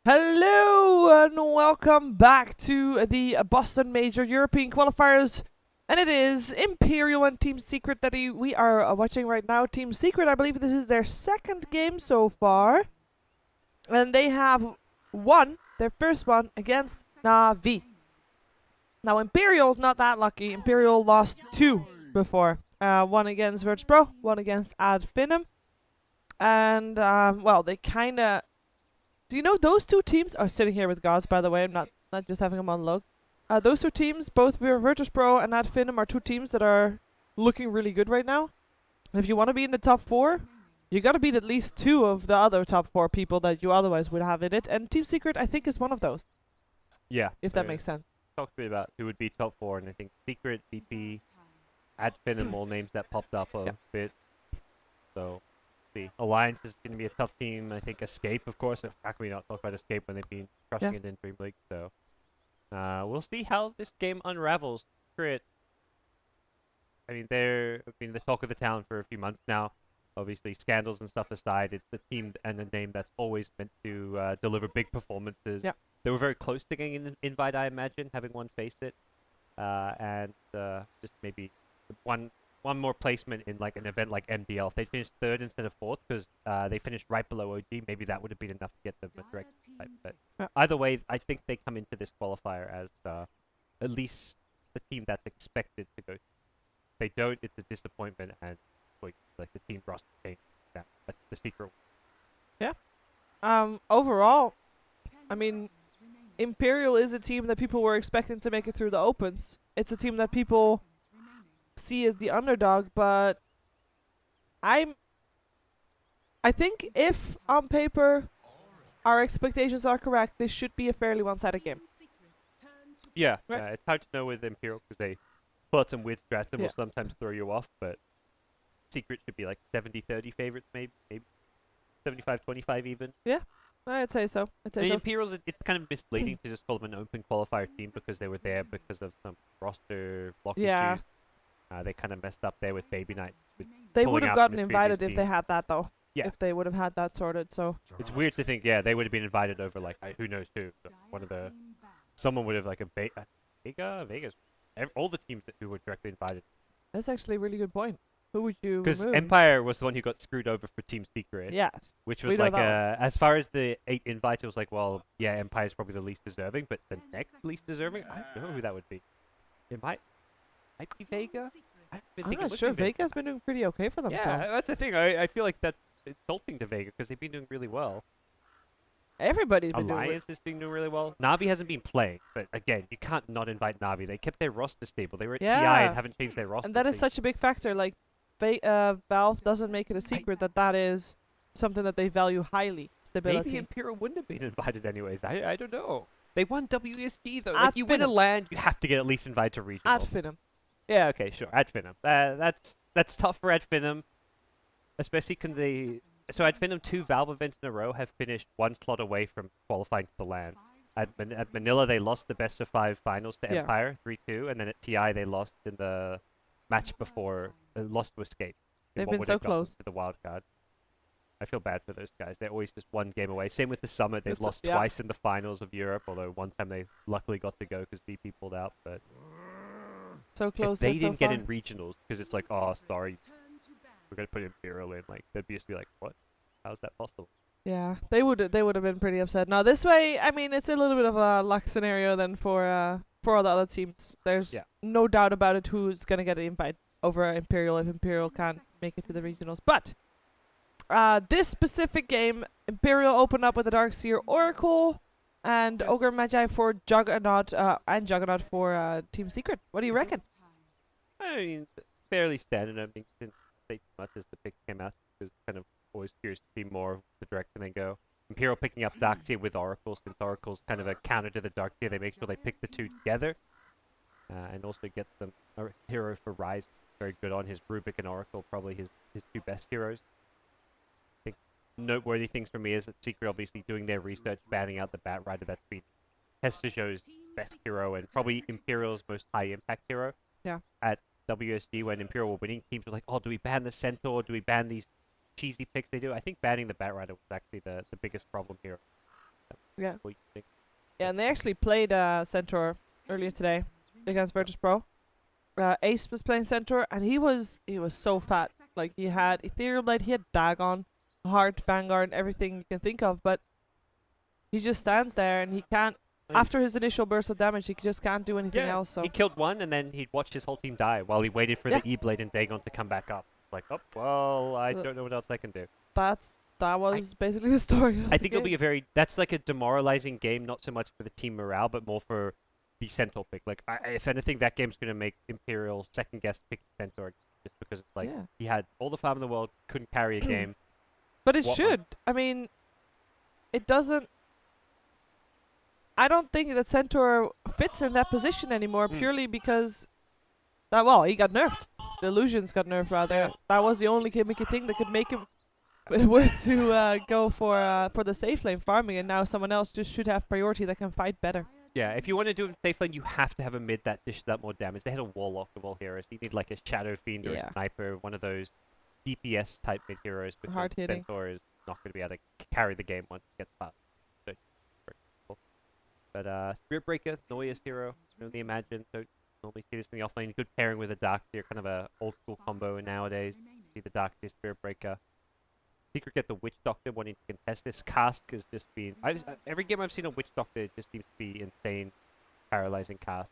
Hello and welcome back to the Boston Major European Qualifiers. And it is Imperial and Team Secret that we are watching right now. Team Secret, I believe this is their second game so far. And they have won their first one against Na'Vi. Now Imperial's not that lucky. Imperial lost 2 before. One against Virtus Pro, one against Ad Finum. And, well, they kind of... Do you know those two teams are sitting here with Godz, by the way? I'm not just having them on look. Those two teams, both Virtus Pro and Ad Finum, are two teams that are looking really good right now. And if you want to be in the top 4, you got to beat at least 2 of the other top 4 people that you otherwise would have in it. And Team Secret, I think, is one of those. Yeah. If that makes sense. Talk to me about who would be top 4, and I think Secret, BP, Ad Finum, all names that popped up a bit. So... Alliance is going to be a tough team. I think Escape, of course. How can we not talk about Escape when they've been crushing it in Dream League? So we'll see how this game unravels. Secret. I mean, they've been the talk of the town for a few months now. Obviously, scandals and stuff aside, it's the team and a name that's always meant to deliver big performances. Yeah. They were very close to getting an invite, I imagine, having one faced it, and just maybe one more placement in like an event like MDL. If they finished 3rd instead of 4th because they finished right below OG, maybe that would have been enough to get them a direct type. But either way, I think they come into this qualifier as at least the team that's expected to go. If they don't, it's a disappointment, and like the team roster change. That's the secret. Yeah. Overall, I mean, Imperial is a team that people were expecting to make it through the opens. It's a team that people see as the underdog, but I think if on paper our expectations are correct, this should be a fairly one-sided game. Yeah, right? It's hard to know with Imperial because they pull out some weird strats and will sometimes throw you off, but Secret should be like 70-30 favorites, maybe 75-25 even. Yeah, I'd say so. Imperials, it's kind of misleading to just call them an open qualifier team because they were there because of some roster block issues. They kind of messed up there with Baby Night. They would have gotten invited if they had that, though. Yeah. If they would have had that sorted, so... It's weird to think, they would have been invited over, like, who knows who. Someone would have, like, Vegas. All the teams who were directly invited. That's actually a really good point. Who would you Because Empire was the one who got screwed over for Team Secret. Yes. Which was like, as far as the 8 invites, it was like, well, yeah, Empire's probably the least deserving, but the next least deserving? I don't know who that would be. It might be Vega? I'm not sure. Vega's been doing pretty okay for themselves. Yeah, that's the thing. I feel like that's insulting to Vega because they've been doing really well. Everybody's been Alliance is doing really well. Navi hasn't been playing, but again, you can't not invite Navi. They kept their roster stable. They were at TI and haven't changed their roster. And that is such a big factor. Like, Valve doesn't make it a secret that is something that they value highly. Stability. Maybe Imperial wouldn't have been invited anyways. I don't know. They won WSG though. Like, you win a LAN, you have to get at least invited to regional. Ad Finum. Yeah, okay, sure. Ad Finum. That's tough for Ad Finum, especially because So Ad Finum 2 Valve events in a row have finished 1 slot away from qualifying to the LAN. At Manila, they lost the best of 5 finals to Empire 3-2, and then at TI they lost in the match before, lost to Escape. They've been so close to the wild card. I feel bad for those guys. They're always just 1 game away. Same with the Summit. They've lost twice in the finals of Europe, although one time they luckily got to go because VP pulled out. But so close. If they didn't get in regionals because it's like, oh, sorry, we're gonna put Imperial in. Like they'd just be like, what? How's that possible? Yeah, they would have been pretty upset. Now this way, I mean, it's a little bit of a luck scenario then for all the other teams. There's no doubt about it who's gonna get an invite over Imperial if Imperial can't make it to the regionals. But this specific game, Imperial opened up with the Darkseer Oracle and Ogre Magi for Juggernaut and Juggernaut for Team Secret. What do you reckon? I mean, fairly standard. I think didn't say too much as the pick came out. Because kind of always curious to see more of the direction they go. Imperial picking up Darkseer with Oracle, since Oracle's kind of a counter to the Darkseer. They make sure they pick the 2 together. And also get them a hero for Rise. Very good on his Rubik and Oracle, probably his 2 best heroes. I think noteworthy things for me is that Secret obviously doing their research, banning out the Bat Rider. That's been Hestajo's best hero and probably Imperial's most high impact hero. Yeah. At WSG when Imperial were winning, teams were like, oh, do we ban the Centaur? Do we ban these cheesy picks they do. I think banning the Bat Rider was actually the biggest problem here. Yeah. What do you think? Yeah, and they actually played Centaur earlier today against Virtus Pro. Ace was playing Centaur, and he was so fat. Like, he had Ethereal Blade, he had Dagon, Heart, Vanguard, everything you can think of, but he just stands there and he can't. After his initial burst of damage, he just can't do anything else. So he killed one, and then he'd watch his whole team die while he waited for Yeah. the E-Blade and Dagon to come back up. Like, oh, well, I don't know what else I can do. that was basically the story. Of I the think it'll game. be that's like a demoralizing game, not so much for the team morale, but more for the Centaur pick. Like, if anything, that game's going to make Imperial second guess pick Centaur just because it's like Yeah. he had all the farm in the world, couldn't carry a game. But it What should. I mean, it doesn't. I don't think that Centaur fits in that position anymore, purely because he got nerfed. The illusions got nerfed rather. Yeah. That was the only gimmicky thing that could make him worth to go for the safe lane farming, and now someone else just should have priority that can fight better. Yeah, if you want to do it in safe lane, you have to have a mid that dishes out more damage. They had a Warlock of all heroes. You need like a Shadow Fiend or Yeah. a Sniper, one of those DPS type mid heroes, because Hard hitting. Centaur is not going to be able to carry the game once it gets past. So, very cool. But Spirit Breaker, Noya's hero, really imagine. Don't normally see this in the offlane. Good pairing with a Darkseer, kind of a old school combo nowadays. See the Darkseer Spirit Breaker. Secret get the Witch Doctor wanting to contest this. Cask has just been... every game I've seen on Witch Doctor, it just seems to be insane, paralyzing Cask,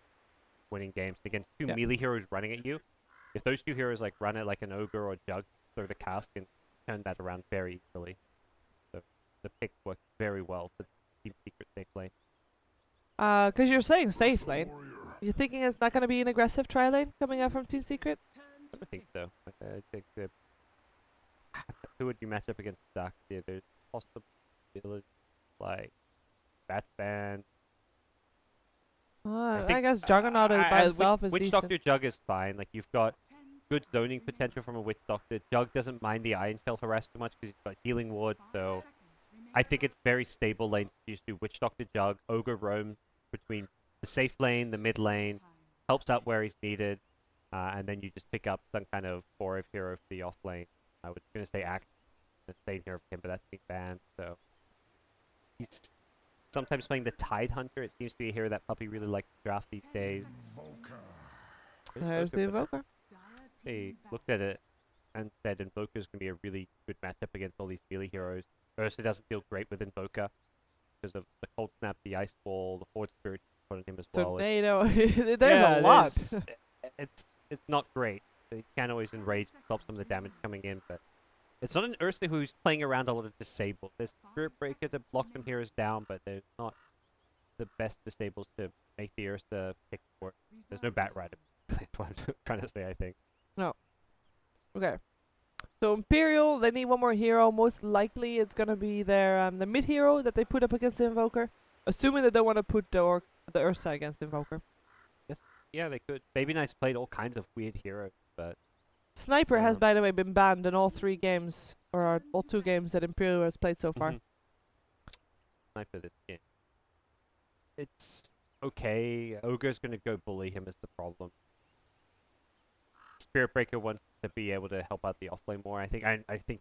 winning games against two melee heroes running at you. If those two heroes like run it like an Ogre or Jug, throw the Cask and turn that around very easily. So the pick worked very well for Team Secret safe lane. Because you're saying safe lane. You're thinking it's not going to be an aggressive tri lane coming out from Team Secret? I don't think so. I think that who would you match up against Darkseer? There's possibility like Batsban. I guess Juggernaut by himself is Witch decent. Doctor Jug is fine. Like, you've got good zoning potential from a Witch Doctor. Jug doesn't mind the Iron Shell harass too much because he's got healing ward, so I think it's very stable lanes to use to Witch Doctor Jug. Ogre roam between the safe lane, the mid lane, helps out where he's needed, and then you just pick up some kind of 4F hero for the off lane. I was going to say Act, the same hero for him, but that's being banned, so he's sometimes playing the Tide Hunter. It seems to be a hero that Puppy really likes to draft these days. There's the Invoker. They looked at it and said Invoker's going to be a really good matchup against all these melee heroes. Ursa doesn't feel great with Invoker because of the Cold Snap, the Ice Wall, the Horde Spirit put on him as well. Tornado. There's a lot. It's not great. You can always enrage to stop some of the damage coming in, but it's not an Ursa who's playing around a lot of disabled. There's Spirit Breaker to block some heroes down, but they're not the best disables to make the Ursa pick for it. There's no Bat Rider. That's what I'm trying to say, I think. No. Okay. So Imperial, they need one more hero. Most likely it's gonna be their the mid hero that they put up against the Invoker. Assuming that they want to put the Ursa against the Invoker. Yes. Yeah, they could. Baby Knight's played all kinds of weird heroes, but Sniper has, by the way, been banned in all 3 games, or all 2 games that Imperial has played so far. Sniper this game. It's okay. Ogre's gonna go bully him is the problem. Spirit Breaker wants to be able to help out the offlane more. I think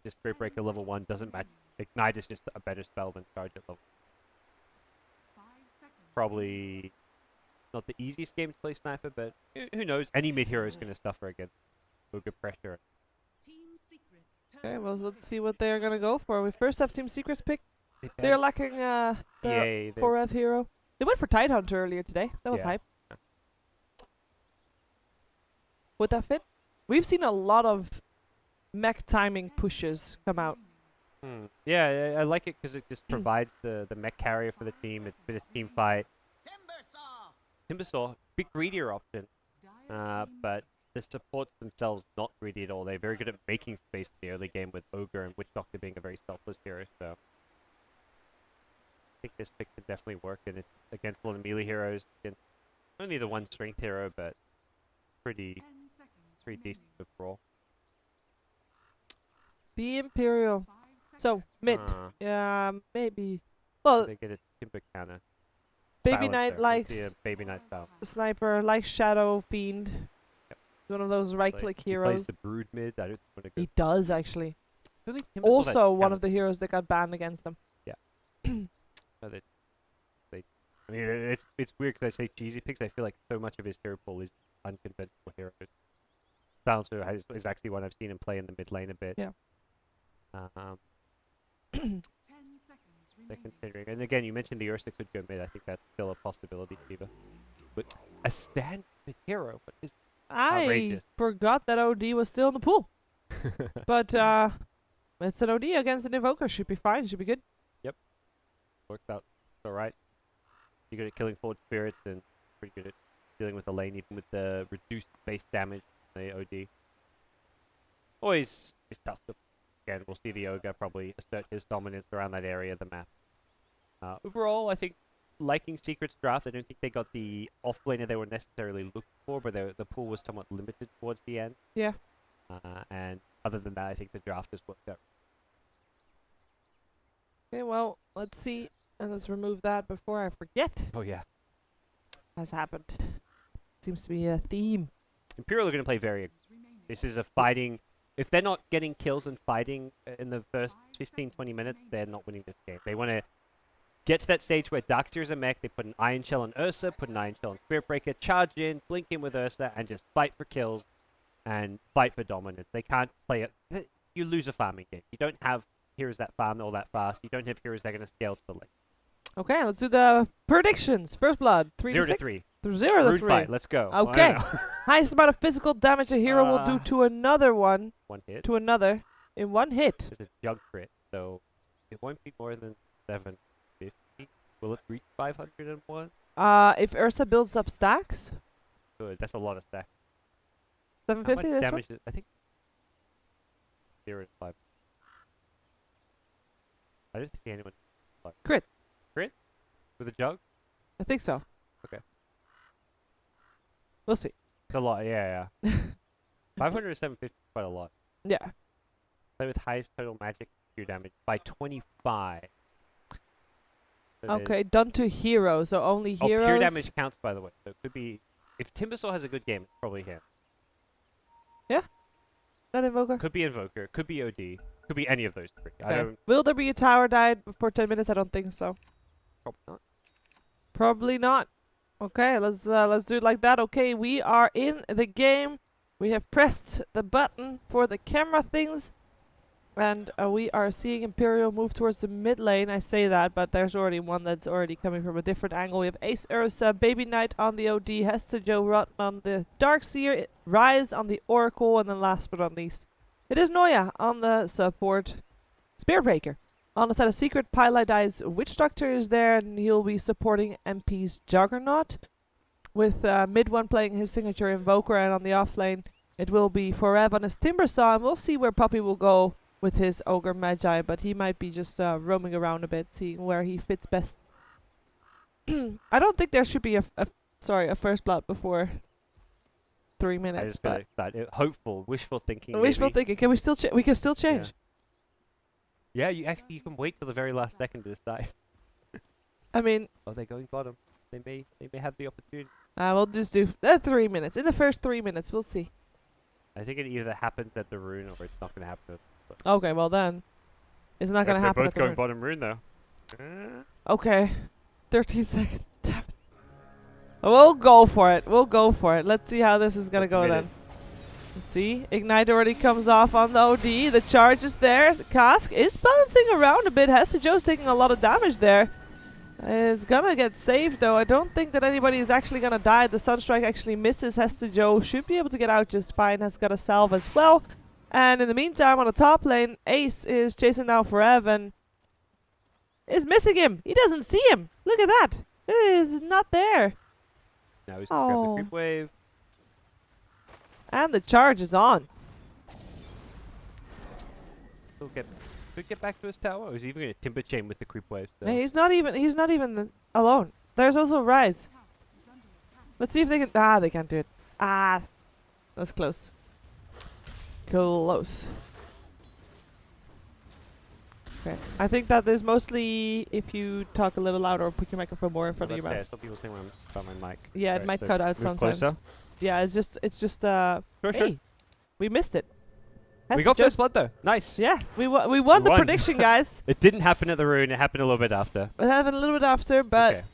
the Spirit Breaker level 1 doesn't match. Ignite is just a better spell than Charge at level. Probably not the easiest game to play Sniper, but who knows? Any mid hero is going to suffer against Ogre pressure. Okay, well, let's see what they're gonna go for. We first have Team Secret's pick. They're lacking the 4F hero. They went for Tide Hunter earlier today. That was hype. Would that fit? We've seen a lot of mech timing pushes come out. Yeah, I like it because it just provides the mech carrier for the team. It's a team fight. Timbersaw, big greedier option, but the supports themselves not greedy at all. They're very good at making space in the early game with Ogre and Witch Doctor being a very selfless hero. So I think this pick could definitely work, and it's against a lot of melee heroes. Against only the one strength hero, but pretty decent overall. The Imperial. So, mid. Yeah, maybe. Well, They get a Timber counter. Baby Knight likes Baby Knight style. Sniper, likes Shadow Fiend. One of those right-click He plays heroes. the Brood mid. I don't want to go. He does, actually. Only Timbersaw that Also, one counted. of the heroes that got banned against them. No, I mean, it's weird because I say cheesy picks. I feel like so much of his hero pool is unconventional heroes. Silencer is actually one I've seen him play in the mid lane a bit. Yeah. They're considering, and again, you mentioned the Ursa could go mid. I think that's still a possibility, Sheever. But a standard hero, but is I outrageous. forgot that OD was still in the pool. But it's an OD against an Invoker. Should be fine. Should be good. Works out all right. You're good at killing forward spirits and pretty good at dealing with the lane, even with the reduced base damage on the OD. Always tough to. Again, we'll see the Ogre probably assert his dominance around that area of the map. Overall, I think liking Secret's draft, I don't think they got the offlaner they were necessarily looking for, but the pool was somewhat limited towards the end. Yeah. And other than that, I think the draft has worked out. Okay, well, let's see. And let's remove that before I forget. Oh yeah. Has happened. Seems to be a theme. Imperial are going to play very. This is a fighting. If they're not getting kills and fighting in the first 15-20 minutes, they're not winning this game. They want to get to that stage where Darkseer is a mech, they put an Iron Shell on Ursa, put an Iron Shell on Spirit Breaker, charge in, blink in with Ursa, and just fight for kills and fight for dominance. They can't play it. You lose a farming game. You don't have heroes that farm all that fast. You don't have heroes that are going to scale to the lane. Okay, let's do the predictions. First blood. 3 0 to to 6? 3. 0 to Rude 3. fight. Let's go. Okay. Highest amount of physical damage a hero will do to another one. One hit. To another in one hit. It's a jug crit, so it won't be more than 750. Will it reach 501? If Ursa builds up stacks, Good. That's a lot of stacks. 750 How much this damage is, I think 0 to 5. I don't see anyone. Crit. Crit? With a jug? I think so. Okay. We'll see. It's a lot, yeah. 500 to 750 is quite a lot. Yeah. Play with highest total magic pure damage by 25. So Okay, done to hero, so only oh, heroes. pure damage counts, by the way. So it could be. If Timbersaw has a good game, it's probably him. That Invoker. Could be Invoker, could be OD, could be any of those three. I Okay. don't. Will there be a tower died before 10 minutes? I don't think so. Probably not. Probably not. Okay, let's do it like that. Okay, we are in the game. We have pressed the button for the camera things. And we are seeing Imperial move towards the mid lane. I say that, but there's already one that's already coming from a different angle. We have Ace Ursa, Baby Knight on the OD, Hester Joe Rotten on the Darkseer, Rise on the Oracle, and then last but not least, it is Noya on the support. Spearbreaker. On the side of Secret, Pylite Dies Witch Doctor is there, and he'll be supporting MP's Juggernaut. With mid one playing his signature Invoker, and on the off lane, it will be Forever on his Timbersaw, and we'll see where Puppy will go with his Ogre Magi, but he might be just roaming around a bit, seeing where he fits best. I don't think there should be a first blood before 3 I minutes, just feel but like hopeful, wishful thinking. wishful maybe. thinking. Can we still we can still change? Yeah, you can wait till the very last second to decide. I mean, Oh, they're going bottom. They may have the opportunity. we'll just do 3 minutes. In the first 3 minutes, we'll see. I think it either happens at the rune or it's not going to happen. Okay, well then, it's not gonna happen. They're At both the going rune. bottom rune though. Okay, 13 seconds. Damn it. We'll go for it. We'll go for it. Let's see how this is gonna go then. Let's see. Ignite already comes off on the OD. The charge is there. The cask is bouncing around a bit. Hester Joe's taking a lot of damage there. Is gonna get saved though. I don't think that anybody is actually gonna die. The Sunstrike actually misses. Hester Joe should be able to get out just fine. Has got a salve as well. And in the meantime, on the top lane, Ace is chasing down Forever and is missing him. He doesn't see him. Look at that. It is not there. Now he's going to grab Oh. the creep wave. And the charge is on. Could get back to his tower, or is he even going to timber chain with the creep wave? So. Hey, he's not even alone. There's also Rise. Let's see if they can. They can't do it. That's close. Close. Okay. I think that is mostly if you talk a little louder or put your microphone more in front of your mouth. Some people say when I'm about my mic. Yeah, it Right, might so cut out move sometimes. closer. Yeah, it's just Sure, hey, we missed it. Has We to got jump. first blood though. Nice. Yeah, we won the won. prediction, guys. It didn't happen at the rune. It happened a little bit after. It happened a little bit after, but Okay.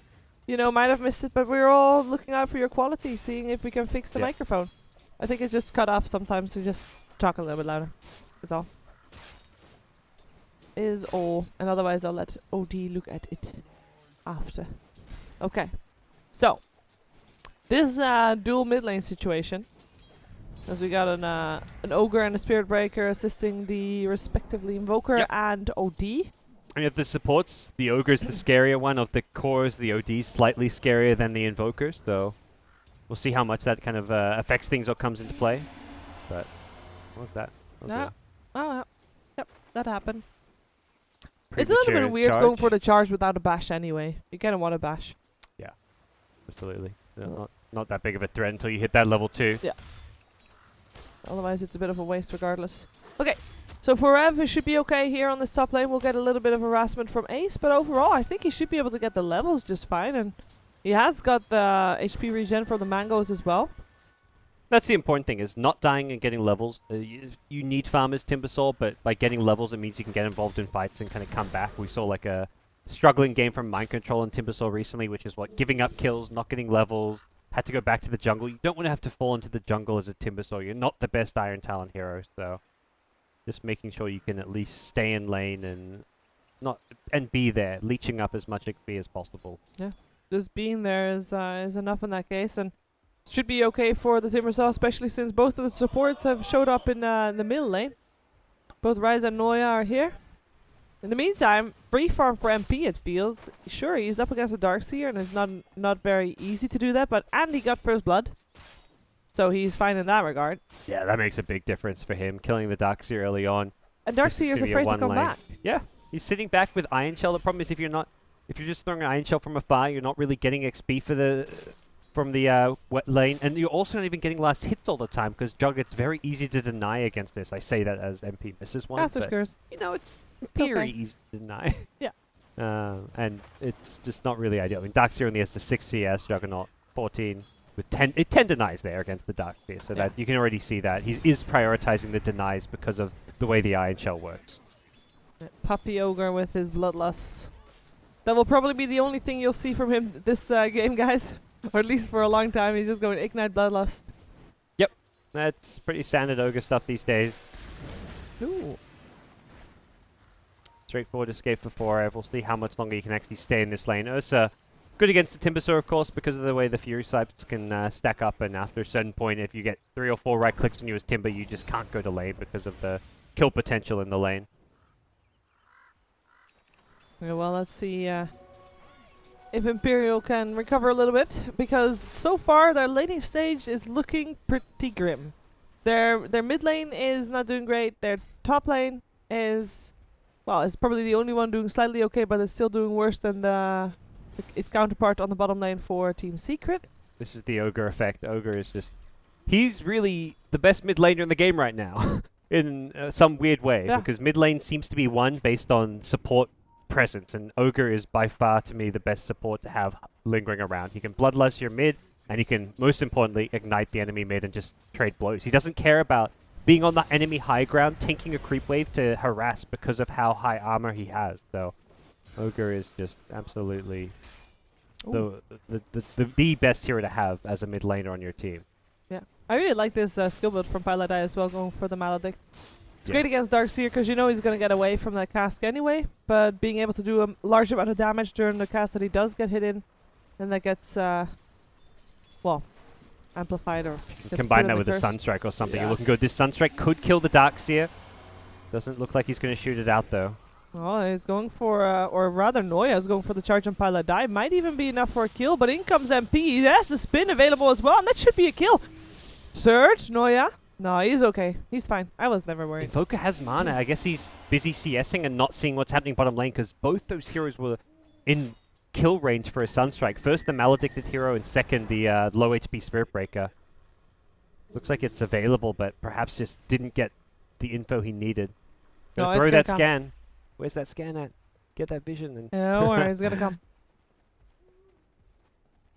you know, might have missed it. But we're all looking out for your quality, seeing if we can fix the Yeah. microphone. I think it's just cut off sometimes, so just talk a little bit louder. Is all. Is all. And otherwise, I'll let OD look at it after. Okay. So, this dual mid lane situation. As we got an Ogre and a Spirit Breaker assisting the respectively Invoker Yep. and OD. And if the supports, the Ogre's the scarier one. Of the cores, the OD's slightly scarier than the Invokers. So we'll see how much that kind of affects things or comes into play. But what was that? That was Yeah. Oh, yep, that happened. a It's a little bit premature weird going for charge. the charge without a bash anyway. You kind of want a bash. Absolutely. Oh. Not that big of a threat until you hit that level 2. Otherwise, it's a bit of a waste regardless. Okay, so for Rev, he should be okay here on this top lane. We'll get a little bit of harassment from Ace, but overall, I think he should be able to get the levels just fine. And he has got the HP regen for the mangoes as well. That's the important thing, is not dying and getting levels. You need farmers, Timbersaw, but by getting levels, it means you can get involved in fights and kind of come back. We saw like a struggling game from Mind Control and Timbersaw recently, which is what, giving up kills, not getting levels, had to go back to the jungle. You don't want to have to fall into the jungle as a Timbersaw. You're not the best Iron Talon hero, so just making sure you can at least stay in lane and be there, leeching up as much XP as possible. Just being there is enough in that case, and should be okay for the Timbersaw, especially since both of the supports have showed up in the middle lane. Both Ryze and Noya are here. In the meantime, free farm for MP, it feels. Sure, he's up against a Darkseer, and it's not very easy to do that, but Andy got first blood, so he's fine in that regard. Yeah, that makes a big difference for him, killing the Darkseer early on. And This is Darkseer's gonna be a afraid to one come lane. back. Yeah, he's sitting back with Iron Shell. The problem is if you're just throwing an Iron Shell from afar, you're not really getting XP from the wet lane, and you're also not even getting last hits all the time because Jug, it's very easy to deny against this. I say that as MP misses one, Master but Curse. you know, it's in It's theory okay. easy to deny. Yeah. And it's just not really ideal. I mean, Darkseer only has the 6 CS, Juggernaut 14 with 10 denies there against the Darkseer, so Yeah. that you can already see that he is prioritizing the denies because of the way the Iron Shell works. Puppy Ogre with his bloodlusts. That will probably be the only thing you'll see from him this game, guys. Or at least for a long time. He's just going Ignite Bloodlust. That's pretty standard Ogre stuff these days. Ooh. Straightforward escape for 4. We'll see how much longer you can actually stay in this lane. Ursa, good against the Timbersaw, of course, because of the way the Fury Sipes can stack up, and after a certain point, if you get 3 or 4 right clicks on you as Timber, you just can't go to lane because of the kill potential in the lane. Yeah, well, let's see if Imperial can recover a little bit, because so far their laning stage is looking pretty grim. Their mid lane is not doing great. Their top lane is, well, is probably the only one doing slightly okay, but it's still doing worse than its counterpart on the bottom lane for Team Secret. This is the Ogre effect. Ogre is just... He's really the best mid laner in the game right now, in some weird way, Yeah. because mid lane seems to be won based on support presence, and Ogre is by far, to me, the best support to have lingering around. He can bloodlust your mid, and he can, most importantly, ignite the enemy mid and just trade blows. He doesn't care about being on the enemy high ground, tanking a creep wave to harass because of how high armor he has. So, Ogre is just absolutely the best hero to have as a mid laner on your team. Yeah, I really like this skill build from Pilot Eye as well, going for the Maledict. It's Yeah. great against Darkseer because you know he's going to get away from that cast anyway, but being able to do a large amount of damage during the cast that he does get hit in, and that gets, well, amplified or gets Combine put in that the with a curse. Sunstrike or something. Yeah. You're looking good. This Sunstrike could kill the Darkseer. Doesn't look like he's going to shoot it out, though. Oh, he's going for, or rather Noya is going for the charge on Pilot Die. Might even be enough for a kill, but in comes MP. He has the spin available as well, and that should be a kill. Surge, Noya. No, he's okay. He's fine. I was never worried. Invoker has mana. I guess he's busy CSing and not seeing what's happening bottom lane, because both those heroes were in kill range for a Sunstrike. First the Maledicted hero, and second the low HP Spirit Breaker. Looks like it's available, but perhaps just didn't get the info he needed. No, Gonna it's throw gonna that come. scan. Where's that scan at? Get that vision. And Yeah, don't worry, he's gonna come.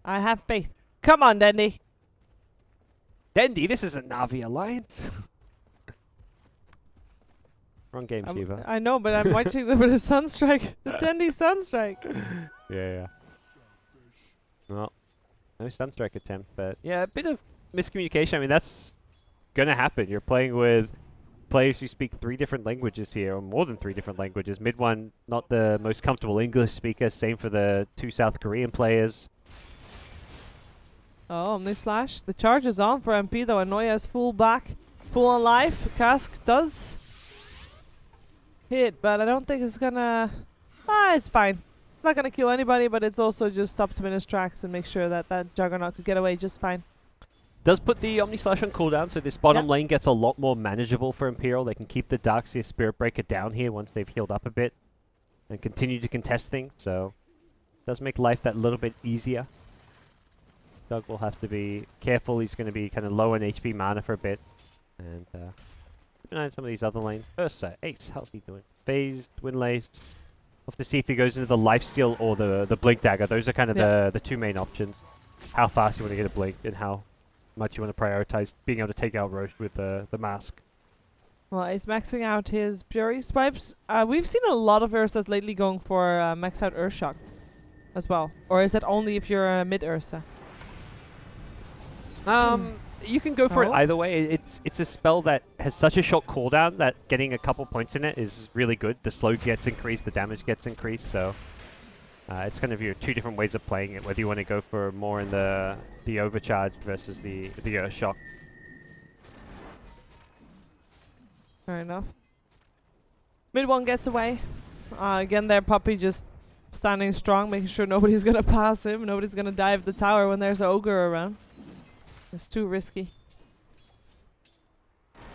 I have faith. Come on, Dandy. Dendi, this is a Navi alliance. Wrong game, Sheever. I know, but I'm watching with the Sunstrike. The Tendy Sunstrike. Yeah. Well, no Sunstrike attempt, but yeah, a bit of miscommunication. I mean, that's gonna happen. You're playing with players who speak 3 different languages here, or more than 3 different languages. Mid one, not the most comfortable English speaker. Same for the 2 South Korean players. Oh, Omni Slash. The charge is on for MP though. Anoya is full back, full on life. Cask does hit, but I don't think it's gonna... it's fine. It's not gonna kill anybody, but it's also just stop him in his tracks and make sure that that Juggernaut could get away just fine. Does put the Omni Slash on cooldown, so this bottom lane gets a lot more manageable for Imperial. They can keep the Darkseer Spirit Breaker down here once they've healed up a bit and continue to contest things, so does make life that little bit easier. Doug will have to be careful. He's going to be kind of low on HP mana for a bit. And keep an eye on some of these other lanes. Ursa, Ace, how's he doing? Phased, Windlace. We'll have to see if he goes into the Lifesteal or the Blink Dagger. Those are kind of the 2 main options. How fast you want to get a Blink and how much you want to prioritize being able to take out Roche with the mask. Well, he's maxing out his Fury Swipes. We've seen a lot of Ursas lately going for max out Urshock as well. Or is that only if you're a mid Ursa? You can go for it either way. It's a spell that has such a short cooldown that getting a couple points in it is really good. The slow gets increased, the damage gets increased, so it's kind of your 2 different ways of playing it, whether you want to go for more in the overcharge versus the shock. Fair enough. Mid one gets away. Again, there Puppy just standing strong, making sure nobody's gonna pass him, nobody's gonna dive the tower when there's an ogre around. It's too risky.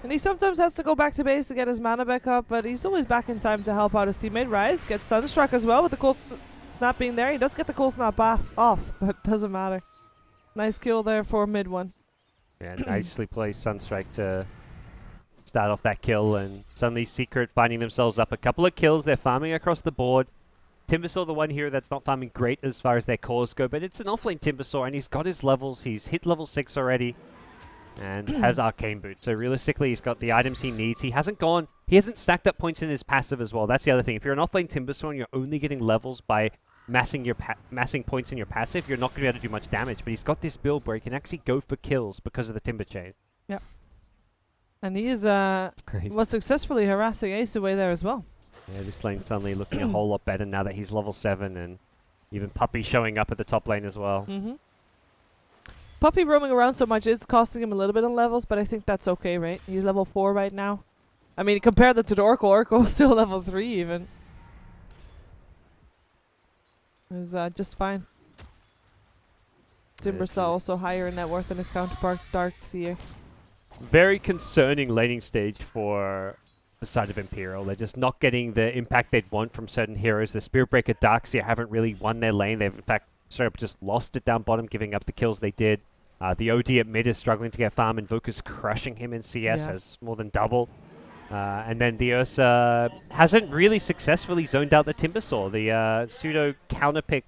And he sometimes has to go back to base to get his mana back up, but he's always back in time to help out his teammate. Rise gets Sunstruck as well with the cold snap being there. He does get the cold snap off, but doesn't matter. Nice kill there for mid one. Yeah, nicely placed Sunstrike to start off that kill, and suddenly Secret finding themselves up a couple of kills. They're farming across the board. Timbersaw, the one here that's not farming great as far as their cores go, but it's an offlane Timbersaw, and he's got his levels. He's hit level 6 already, and has Arcane Boot. So realistically, he's got the items he needs. He hasn't stacked up points in his passive as well. That's the other thing. If you're an offlane Timbersaw and you're only getting levels by massing points in your passive, you're not going to be able to do much damage. But he's got this build where he can actually go for kills because of the Timber Chain. Yep. And he is was successfully harassing Ace away there as well. Yeah, this lane's suddenly looking a whole lot better now that he's level 7, and even Puppy showing up at the top lane as well. Puppy roaming around so much is costing him a little bit on levels, but I think that's okay, right? He's level 4 right now. I mean, compare that to the Oracle. Oracle is still level 3 even. Is just fine. Timbersaw also higher in net worth than his counterpart, Darkseer. Very concerning laning stage for the side of Imperial. They're just not getting the impact they'd want from certain heroes. The Spiritbreaker Darkseer haven't really won their lane. They've in fact straight up just lost it down bottom, giving up the kills they did. The OD at mid is struggling to get farm. Invoker's crushing him in CS, has more than double. And then the Ursa hasn't really successfully zoned out the Timbersaw. The pseudo counterpick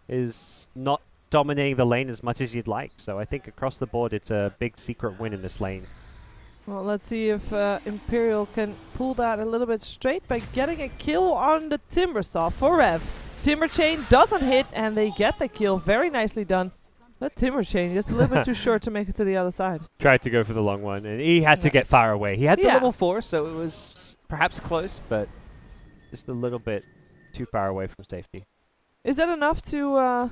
is not dominating the lane as much as you'd like. So I think across the board, it's a big secret win in this lane. Well, let's see if Imperial can pull that a little bit straight by getting a kill on the Timbersaw for Rev. Timber Chain doesn't hit, and they get the kill. Very nicely done. That Timber Chain just a little bit too short to make it to the other side. Tried to go for the long one, and he had to get far away. He had the level 4, so it was perhaps close, but just a little bit too far away from safety. Is that enough to...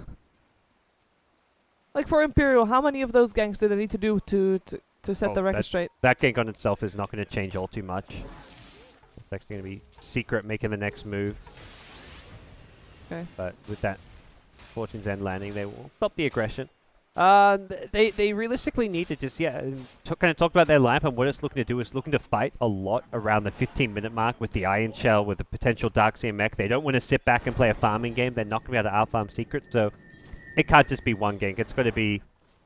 like for Imperial, how many of those ganks do they need to do to set the record straight? That gank on itself is not going to change all too much. It's actually going to be Secret making the next move. Okay. But with that Fortune's End landing, they will stop the aggression. They realistically need to just, kind of talk about their lineup, and what it's looking to do is looking to fight a lot around the 15-minute mark with the Iron Shell, with the potential Darkseer mech. They don't want to sit back and play a farming game. They're not going to be able to out-farm Secret, so it can't just be one gank. It's got to be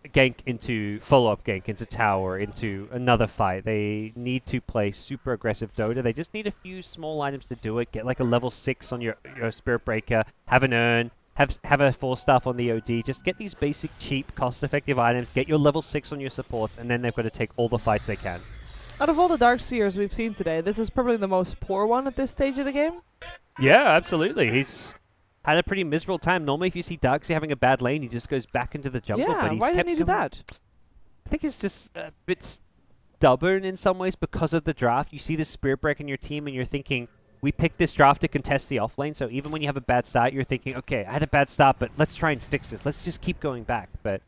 a gank into follow-up gank, into tower, into another fight. They need to play super aggressive Dota. They just need a few small items to do it. Get like a level 6 on your Spirit Breaker, have an urn, have a 4-staff on the OD. Just get these basic, cheap, cost-effective items, get your level 6 on your supports, and then they've got to take all the fights they can. Out of all the Darkseers we've seen today, this is probably the most poor one at this stage of the game. Yeah, absolutely. He's had a pretty miserable time. Normally, if you see Darkseer having a bad lane, he just goes back into the jungle. Yeah, but he's why kept didn't he do coming- that? I think it's just a bit stubborn in some ways because of the draft. You see the Spirit Break in your team, and you're thinking, we picked this draft to contest the offlane. So even when you have a bad start, you're thinking, okay, I had a bad start, but let's try and fix this. Let's just keep going back. But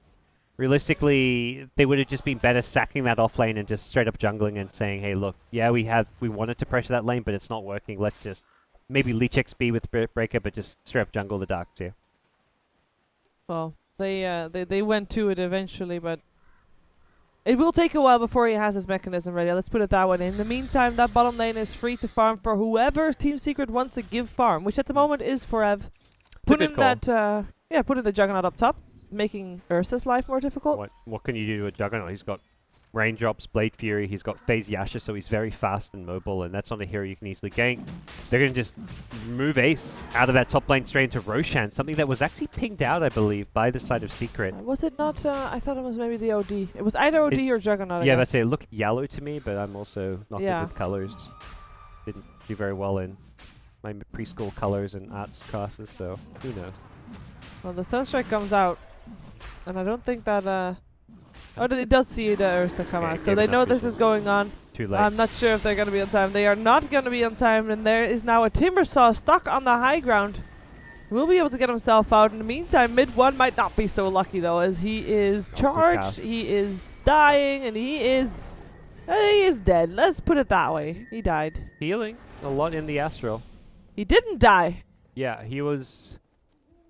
realistically, they would have just been better sacking that offlane and just straight up jungling and saying, hey, look, yeah, we wanted to pressure that lane, but it's not working. Let's just maybe leech XP with Spirit Breaker, but just straight up jungle the Darkseer. Well, they went to it eventually, but it will take a while before he has his mechanism ready. Let's put it that way. In the meantime, that bottom lane is free to farm for whoever Team Secret wants to give farm, which at the moment is Forev. Put in that, put in the Juggernaut up top, making Ursa's life more difficult. What can you do to a Juggernaut? He's got Raindrops, Blade Fury, he's got Phase Yasha, so he's very fast and mobile, and that's not a hero you can easily gank. They're going to just move Ace out of that top lane straight into Roshan, something that was actually pinged out, I believe, by the side of Secret. Was it not? I thought it was maybe the OD. It was either OD or Juggernaut, I yeah, guess. that's it. It looked yellow to me, but I'm also not good Yeah. with colors. Didn't do very well in my preschool colors and arts classes, so who knows. Well, the Sunstrike comes out, and I don't think that... it does see the Ursa come Yeah, out, it so gave they enough know this visual. is going on. Too late. I'm not sure if they're going to be on time. They are not going to be on time, and there is now a Timbersaw stuck on the high ground. We'll be able to get himself out. In the meantime, mid one might not be so lucky, though, as he is charged, cast. he is dying, and he is dead. Let's put it that way. He died. Healing a lot in the Astral. He didn't die. Yeah, he was...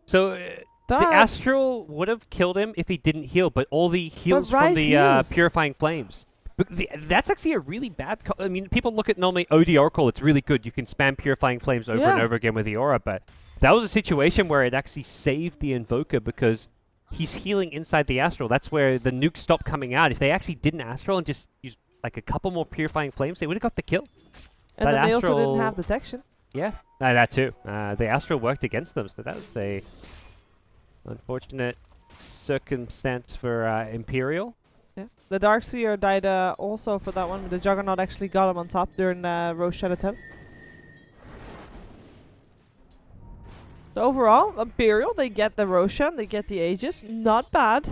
So... the That- Astral would have killed him if he didn't heal, but all the heals from Rise the heals. Purifying Flames. But that's actually a really bad... I mean, people look at normally OD Oracle, it's really good. You can spam Purifying Flames over and Yeah. over again with the aura, but that was a situation where it actually saved the Invoker because he's healing inside the Astral. That's where the nuke stopped coming out. If they actually didn't Astral and just used like a couple more Purifying Flames, they would have got the kill. And That then they also didn't Astral- have detection. Yeah, that too. The Astral worked against them, so that was a unfortunate circumstance for Imperial. Yeah. The Darkseer died also for that one, but the Juggernaut actually got him on top during Roshan attempt. So overall, Imperial, they get the Roshan, they get the Aegis. Not bad.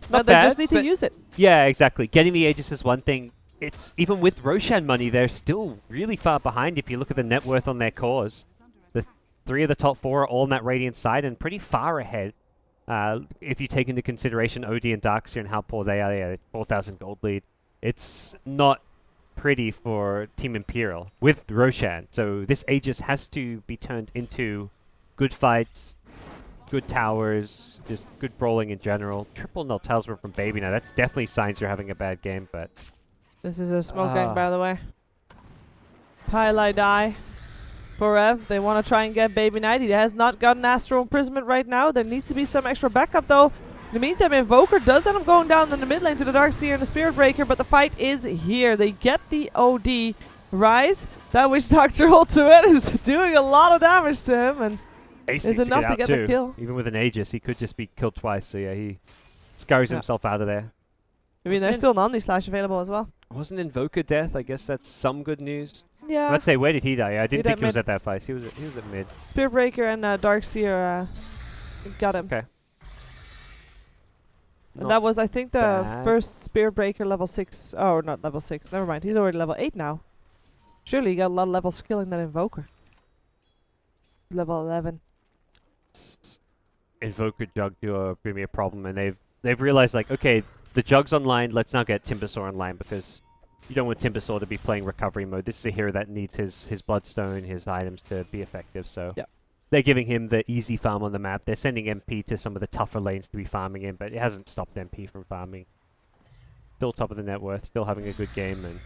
Not They bad, just need to but- use it. Yeah, exactly. Getting the Aegis is one thing. It's even with Roshan money, they're still really far behind if you look at the net worth on their cores. The 3 of the top 4 are all on that Radiant side and pretty far ahead. If you take into consideration OD and Darkseer and how poor they are, yeah, 4,000 gold lead. It's not pretty for Team Imperial with Roshan. So this Aegis has to be turned into good fights, good towers, just good brawling in general. Triple null talisman from Baby now. That's definitely signs you're having a bad game, but This is a smoke Ah. gang, by the way. Pylai die. Forev, they want to try and get Baby Knight. He has not gotten Astral Imprisonment right now. There needs to be some extra backup, though. In the meantime, Invoker does end up going down in the mid lane to the Darkseer and the Spirit Breaker, but the fight is here. They get the OD. Rise, that Witch Doctor ultimate is doing a lot of damage to him, and Ace Is needs enough to to get, get out the too. kill. Even with an Aegis, he could just be killed twice, so yeah, he scurries Yeah. himself out of there. I mean, there's still an Omni Slash available as well. Wasn't Invoker death? I guess that's some good news. Yeah, Let's say, where did he die? I didn't died think he was mid. at that fight. He was at mid. Spirit Breaker and Darkseer got him. Okay. And that was, I think, the bad. first Spirit Breaker level 6. Oh, not level 6. Never mind. He's already level 8 now. Surely he got a lot of level skill in that Invoker. Level 11. Invoker Jug duo are going to be a problem, and they've realized, like, okay, the Jug's online, let's now get Timbersaw online, because you don't want Timbersaw to be playing recovery mode. This is a hero that needs his Bloodstone, his items to be effective, so Yep. they're giving him the easy farm on the map. They're sending MP to some of the tougher lanes to be farming in, but it hasn't stopped MP from farming. Still top of the net worth, still having a good game, and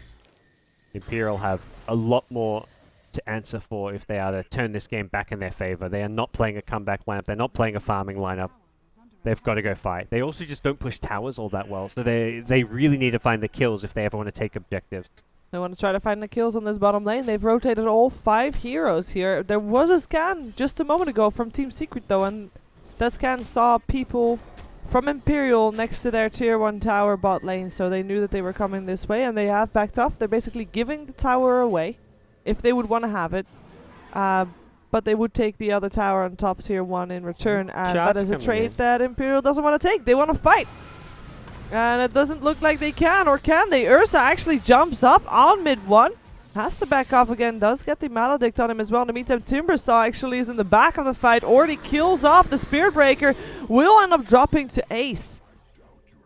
Imperial have a lot more to answer for if they are to turn this game back in their favor. They are not playing a comeback lineup. They're not playing a farming lineup. They've got to go fight. They also just don't push towers all that well, so they really need to find the kills if they ever want to take objectives. They want to try to find the kills on this bottom lane. They've rotated all 5 heroes here. There was a scan just a moment ago from Team Secret, though, and that scan saw people from Imperial next to their tier 1 tower bot lane, so they knew that they were coming this way, and they have backed off. They're basically giving the tower away if they would want to have it. But they would take the other tower on top tier 1 in return, and Charge that is a coming trade in. that Imperial doesn't want to take. They want to fight. And it doesn't look like they can, or can they? Ursa actually jumps up on mid 1. Has to back off again, does get the Maledict on him as well. In the meantime, Timbersaw actually is in the back of the fight, already kills off the Spirit Breaker, will end up dropping to Ace.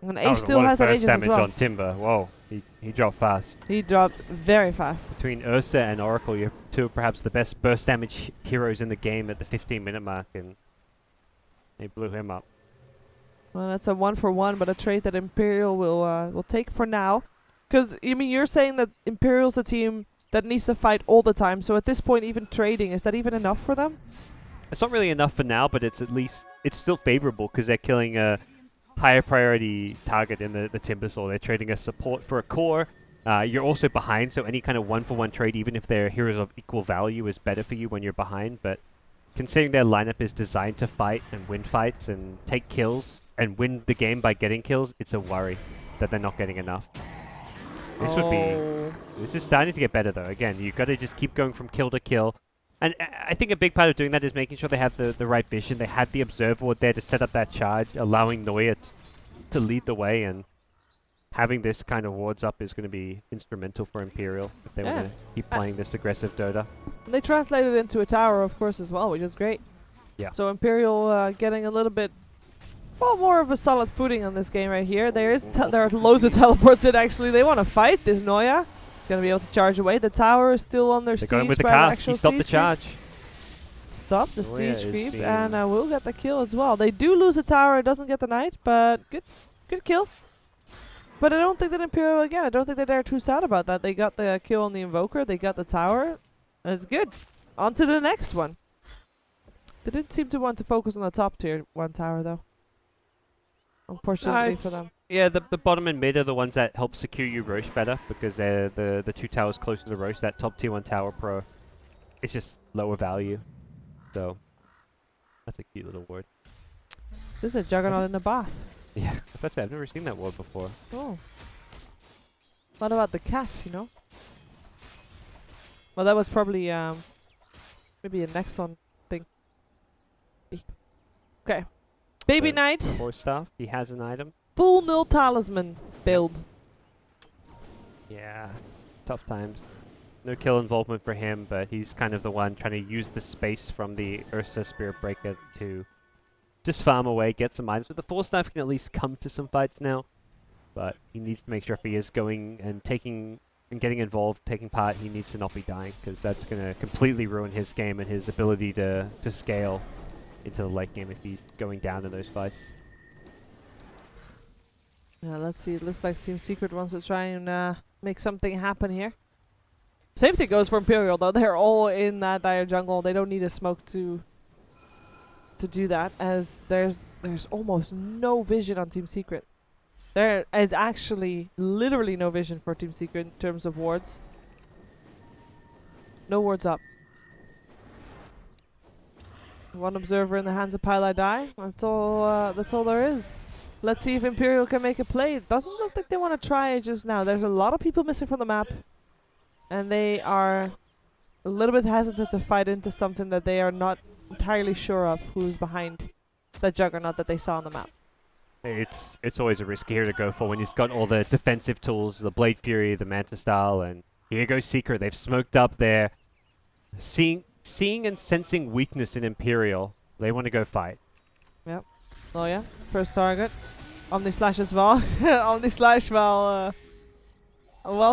And Ace still has that Aegis as well. On Timber. Whoa, he dropped fast. He dropped very fast. Between Ursa and Oracle, you're two of perhaps the best burst damage heroes in the game at the 15-minute mark, and they blew him up. Well, that's a 1-for-1, but a trade that Imperial will take for now. Because, I mean, you're saying that Imperial's a team that needs to fight all the time, so at this point even trading, is that even enough for them? It's not really enough for now, but it's at least, it's still favorable because they're killing a higher priority target in the Timbersaw. They're trading a support for a core. You're also behind, so any kind of 1-for-1 trade, even if they're heroes of equal value, is better for you when you're behind. But considering their lineup is designed to fight and win fights and take kills and win the game by getting kills, it's a worry that they're not getting enough. This would be... This is starting to get better, though. Again, you've got to just keep going from kill to kill. And I think a big part of doing that is making sure they have the right vision. They had the Observer Ward there to set up that charge, allowing Neuer to lead the way, and having this kind of wards up is going to be instrumental for Imperial if they want to keep playing this aggressive Dota. And they translated it into a tower, of course, as well, which is great. Yeah. So Imperial getting a little bit... Well, more of a solid footing on this game right here. There are loads of teleports in, actually. They want to fight this Noya. It's going to be able to charge away. The tower is still under siege. They're going with the by cast. actual He stopped the siege charge. Stop the Noya siege creep, being- and will get the kill as well. They do lose a tower. It doesn't get the knight, but good kill. But I don't think that Imperial, again, I don't think that they're too sad about that. They got the kill on the Invoker. They got the tower. That's good. On to the next one. They didn't seem to want to focus on the top tier 1 tower, though. Unfortunately for them. Yeah, the bottom and mid are the ones that help secure you Roche better because they're the 2 towers closer to Roche. That top tier 1 tower pro, it's just lower value. So that's a cute little word. This is a Juggernaut in the bath. Yeah, that's it. I've never seen that word before. Oh. What about the cat, you know? Well, that was probably maybe a Nexon thing. Okay. Baby So, Knight. Core stuff. He has an item. Full null talisman build. Yeah, tough times. No kill involvement for him, but he's kind of the one trying to use the space from the Ursa Spirit Breaker to just farm away, get some items. But the full staff can at least come to some fights now. But he needs to make sure if he is going and taking and getting involved, taking part, he needs to not be dying, because that's going to completely ruin his game and his ability to scale into the late game if he's going down in those fights. Yeah, let's see. It looks like Team Secret wants to try and make something happen here. Same thing goes for Imperial, though. They're all in that dire jungle. They don't need a smoke to do that, as there's almost no vision on Team Secret. There is actually literally no vision for Team Secret in terms of wards. No wards up. 1 observer in the hands of Pile I Die. That's all there is. Let's see if Imperial can make a play. It doesn't look like they want to try it just now. There's a lot of people missing from the map, and they are a little bit hesitant to fight into something that they are not entirely sure of who's behind the Juggernaut that they saw on the map. It's always a risk here to go for when he's got all the defensive tools, the Blade Fury, the Manta Style, and here goes Secret. They've smoked up there. Seeing and sensing weakness in Imperial, they want to go fight. Yep. Oh yeah, first target. Omni Slash as well. Omni Slash while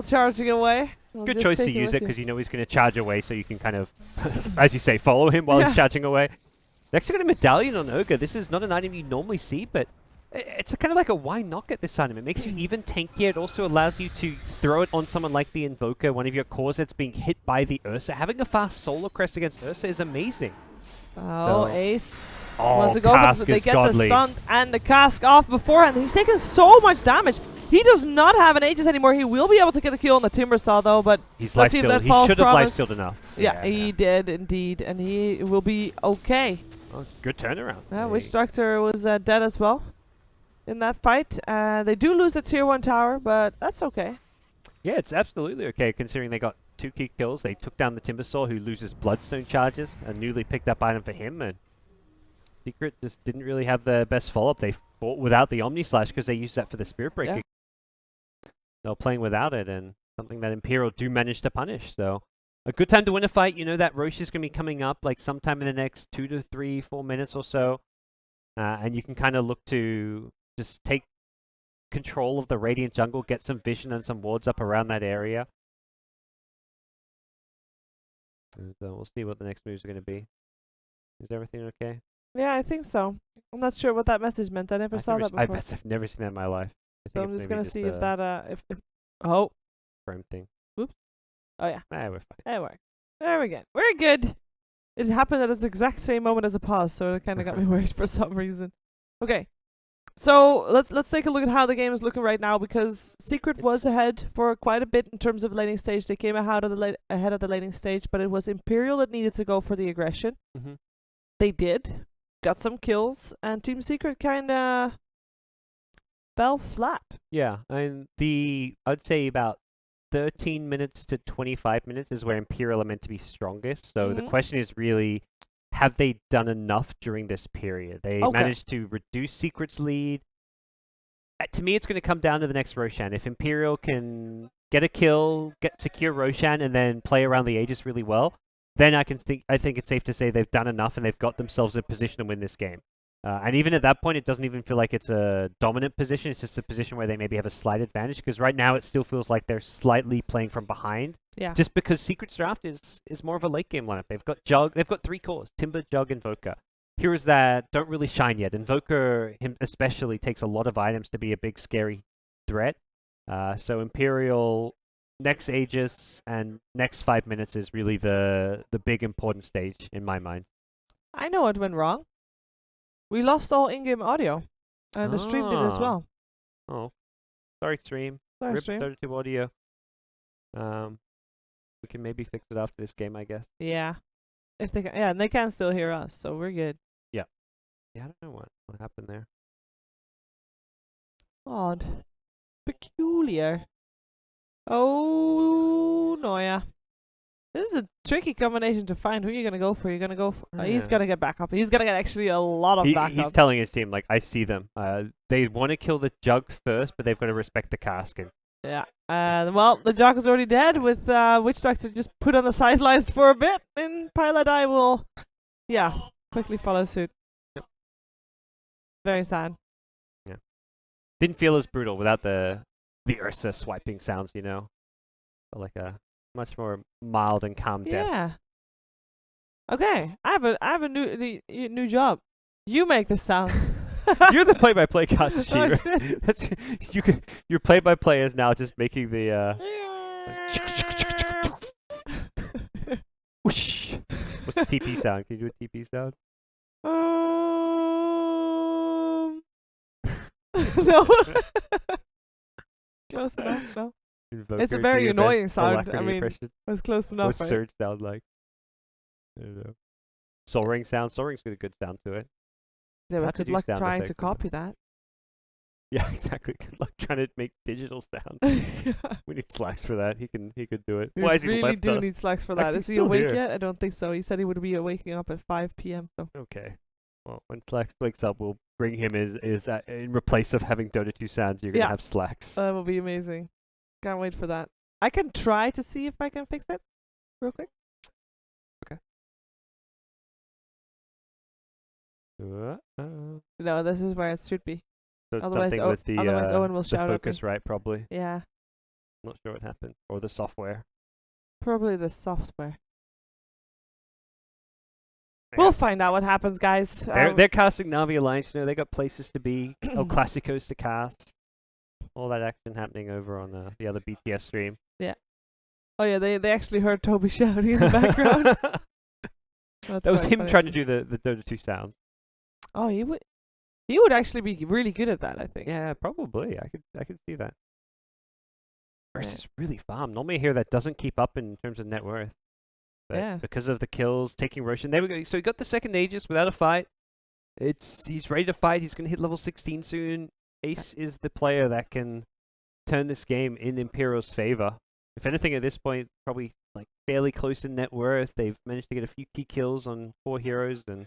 charging away. We'll Good just choice to take use with it you. because you know he's going to charge away, so you can kind of, as you say, follow him while he's charging away. Next, I got a medallion on Ogre. This is not an item you normally see, but it's kind of like a why not get this item. It makes you even tankier. It also allows you to throw it on someone like the Invoker, one of your cores that's being hit by the Ursa. Having a fast solo crest against Ursa is amazing. Oh, So- Ace. Oh, Wants to go for Cask they is get godly. the stunt and the cask off beforehand. He's taken so much damage. He does not have an Aegis anymore. He will be able to get the kill on the Timbersaw, though, but He's let's see if life-stealed. that He false should have promise. life-stealed enough. Yeah, he did indeed, and he will be okay. Oh, good turnaround. Witch Doctor was dead as well. in that fight. They do lose the tier 1 tower, but that's okay. Yeah, it's absolutely okay considering they got 2 key kills. They took down the Timbersaw, who loses Bloodstone charges, a newly picked up item for him, and Secret just didn't really have the best follow-up. They fought without the Omni Slash because they used that for the Spirit Breaker. Yeah. They were playing without it, and something that Imperial do manage to punish. So a good time to win a fight. You know that Roche is going to be coming up like sometime in the next 2 to 3, 4 minutes or so. And you can kind of look to just take control of the Radiant jungle, get some vision and some wards up around that area. And we'll see what the next moves are going to be. Is everything okay? Yeah, I think so. I'm not sure what that message meant. I never saw that before. I bet I've never seen that in my life. So I'm just gonna see if that if oh, Chrome thing. Oops. Oh yeah. Nah, we're fine. There we go. There we go. We're good. It happened at its exact same moment as a pause, so it kind of got me worried for some reason. Okay. So let's take a look at how the game is looking right now, because Secret was ahead for quite a bit in terms of laning stage. They came ahead of the laning stage, but it was Imperial that needed to go for the aggression. Mm-hmm. They did, got some kills, and Team Secret kind of fell flat. Yeah, and I'd say about 13 minutes to 25 minutes is where Imperial are meant to be strongest. So the question is really, have they done enough during this period? They managed to reduce Secret's lead. To me, it's going to come down to the next Roshan. If Imperial can get a kill, secure Roshan, and then play around the Aegis really well, then I think it's safe to say they've done enough and they've got themselves in a position to win this game. And even at that point, it doesn't even feel like it's a dominant position. It's just a position where they maybe have a slight advantage, because right now it still feels like they're slightly playing from behind. Yeah. Just because Secret's draft is more of a late game lineup. They've got Jug, they've got 3 cores: Timber, Jug, Invoker. Heroes that don't really shine yet. Invoker, him especially, takes a lot of items to be a big scary threat. So Imperial, next Aegis and next 5 minutes is really the big important stage in my mind. I know what went wrong. We lost all in-game audio, and the stream did as well. Oh, sorry, stream. Sorry, Rip stream. Dota 2 audio. We can maybe fix it after this game, I guess. Yeah, if they can, yeah, and they can still hear us, so we're good. Yeah. Yeah, I don't know what happened there. Odd, peculiar. Oh no, yeah. This is a tricky combination to find. Who are you going to go for? You're going to go for... he's going to get back up. He's going to get actually a lot of backup. He's telling his team, like, I see them. They want to kill the Jug first, but they've got to respect the Caskin. Yeah. Well, the Jug is already dead, with Witch Doctor just put on the sidelines for a bit, and Pilot Eye will, quickly follow suit. Yep. Very sad. Yeah. Didn't feel as brutal without the Ursa swiping sounds, you know? Felt like a much more mild and calm death. Yeah. Okay, I have a new job. You make the sound. You're the play-by-play caster, Oh, Sheever. Your play-by-play is now just making the whoosh. What's the TP sound? Can you do a TP sound? No. Close enough. No. Invoker, It's a very annoying best sound. alacrity I mean, impression. it's close enough. What's Right? Surge sound like? I don't know. Soul Ring sound. Soul Ring's got a good sound to it. Yeah, but Have to good do luck sound trying to effects, copy that. Yeah, exactly. Good luck trying to make digital sound. We need Slacks for that. He could do it. We Why is he really left do us? need Slacks for that. Actually, Is he still awake here. yet? I don't think so. He said he would be waking up at 5 p.m. So. Okay. Well, when Slacks wakes up, we'll bring him in replace of having Dota 2 sounds. You're gonna have Slacks. That will be amazing. Can't wait for that. I can try to see if I can fix it real quick. Okay. No, this is where it should be. So it's Otherwise, something with the otherwise Owen will the shout at me. focus, right? Probably. Yeah, Not sure what happened, or the software. probably the software. Yeah. We'll find out what happens, guys. They're casting Navi Alliance. You know, they got places to be. El Clásicos to cast. All that action happening over on the other BTS stream. Oh yeah, they actually heard Toby shouting in the background. That's That was quite him funny, trying to actually. do the Dota 2 sounds. Oh, he would actually be really good at that, I think. Yeah, probably. I could see that. Yeah. Versus really farm. Normally a hero that doesn't keep up in terms of net worth. But Yeah. because of the kills, taking Roshan. There we go. So he got the second Aegis without a fight. He's ready to fight. He's gonna hit level 16 soon. Ace is the player that can turn this game in Imperial's favor. If anything, at this point, probably like fairly close in net worth. They've managed to get a few key kills on 4 heroes, and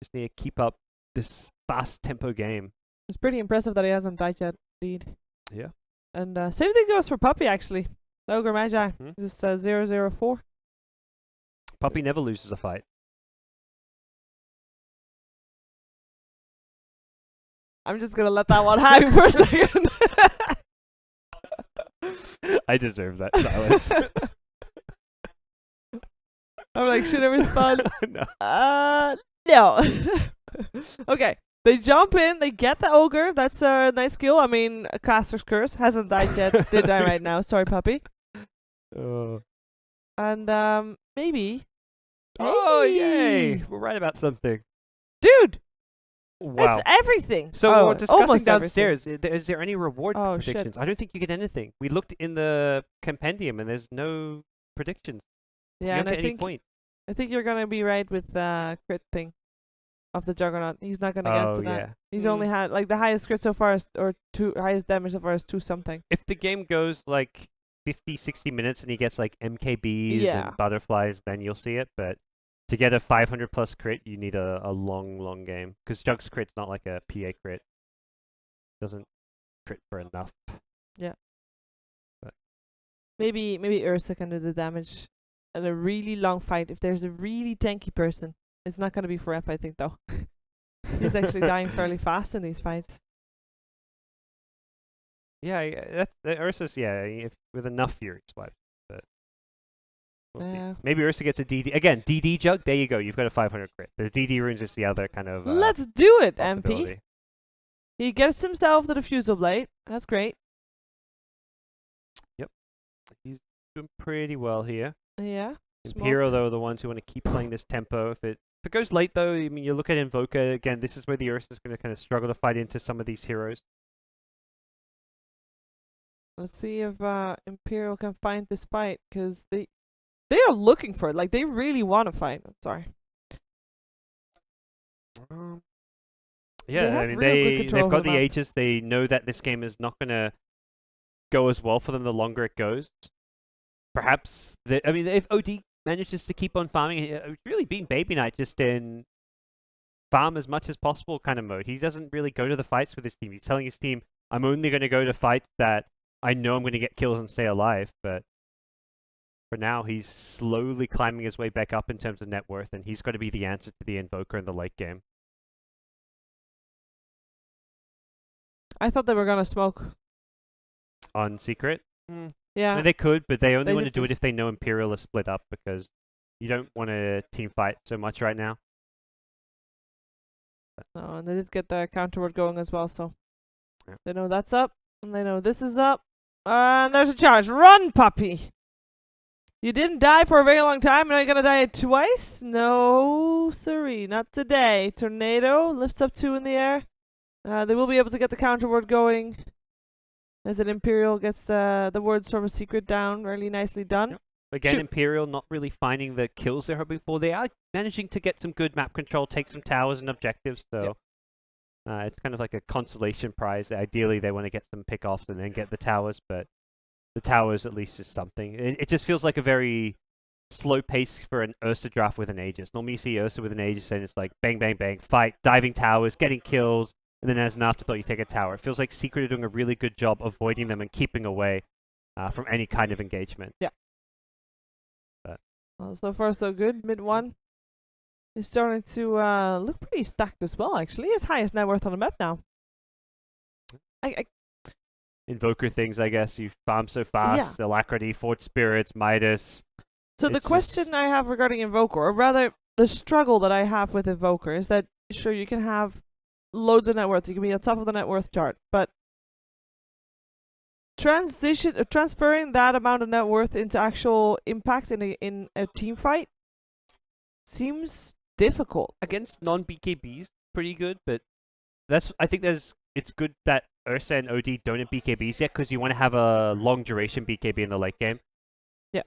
just need to keep up this fast tempo game. It's pretty impressive that he hasn't died yet, indeed. Yeah. And same thing goes for Puppy, actually. The Ogre Magi. Hmm. Just 0-0-4. Puppy never loses a fight. I'm just gonna let that one hang for a second. I deserve that silence. I'm like, should I respond? No. No. Okay. They jump in, they get the Ogre. That's a nice skill. I mean, Caster's Curse hasn't died yet. Did die right now. Sorry, Puppy. And maybe. Oh, yay! Hey! We're right about something. Dude! Wow. It's everything. So we're discussing almost downstairs. Is there any reward Oh, shit. predictions? I don't think you get anything. We looked in the compendium and there's no predictions. Yeah, You and don't I get any think point. you're gonna be right with the crit thing of the Juggernaut. He's not gonna get to that. Yeah. He's only had like the highest crit so far is, or highest damage so far is 2 something. If the game goes like 50, 60 minutes and he gets like MKBs Yeah. and butterflies, then you'll see it. But to get a 500 plus crit, you need a long, long game. Because Jug's crit's not like a PA crit. Doesn't crit for enough. Maybe Ursa can do the damage in a really long fight. If there's a really tanky person, it's not gonna be for F, I think, though. He's actually dying fairly fast in these fights. Yeah, that's Ursa's, if, with enough Fury swipes. But we'll Yeah. see. Maybe Ursa gets a DD. Again, DD Jug, there you go. You've got a 500 crit. The DD runes is the other kind of Let's do it, MP. possibility. He gets himself the Diffusal Blade. That's great. He's doing pretty well here. Yeah. Smoke. Imperial, though, are the ones who want to keep playing this tempo. If it goes late, though, I mean, you look at Invoker, again, this is where the Ursa is going to kind of struggle to fight into some of these heroes. Let's see if Imperial can find this fight, because they are looking for it. Like, they really want to fight. I'm sorry. Yeah, have I mean, real good control they've of got the the map. Aegis. They know that this game is not going to go as well for them the longer it goes. Perhaps, I mean, if OD manages to keep on farming, it's really been Baby Knight just in farm as much as possible kind of mode. He doesn't really go to the fights with his team. He's telling his team, I'm only going to go to fights that I know I'm going to get kills and stay alive. But for now, he's slowly climbing his way back up in terms of net worth, and he's got to be the answer to the Invoker in the late game. I thought they were going to smoke. On Secret? Yeah. I mean, they could, but they only They want to did do it this- if they know Imperial is split up, because you don't want to team fight so much right now. No, and they did get the counter word going as well, so Yeah. they know that's up, and they know this is up. And there's a charge. Run, Puppy! You didn't die for a very long time, and are you gonna die twice? No, sorry, not today. Tornado lifts up 2 in the air. They will be able to get the counter word going, as an Imperial gets the words from a secret down. Really nicely done. Yep. Again, Shoot. Imperial not really finding the kills they're hoping for. They are managing to get some good map control, take some towers and objectives, so it's kind of like a consolation prize. Ideally, they want to get some pick-offs and then get the towers, but the towers at least is something. It just feels like a very slow pace for an Ursa draft with an Aegis. Normally you see Ursa with an Aegis and it's like bang, bang, bang, fight, diving towers, getting kills, and then as an afterthought you take a tower. It feels like Secret are doing a really good job avoiding them and keeping away from any kind of engagement. Yeah. Well, so far so good. Mid 1 is starting to look pretty stacked as well, actually. His highest net worth on the map now. Invoker things, I guess. You farm so fast. Alacrity, Fort Spirits, Midas. So the It's question just- I have regarding Invoker, or rather the struggle that I have with Invoker, is that sure you can have loads of net worth, you can be on top of the net worth chart, but transferring that amount of net worth into actual impact in a team fight seems difficult. Against non-BKBs, pretty good, but I think it's good that Ursa and OD don't have BKBs yet, because you want to have a long duration BKB in the late game. Yeah.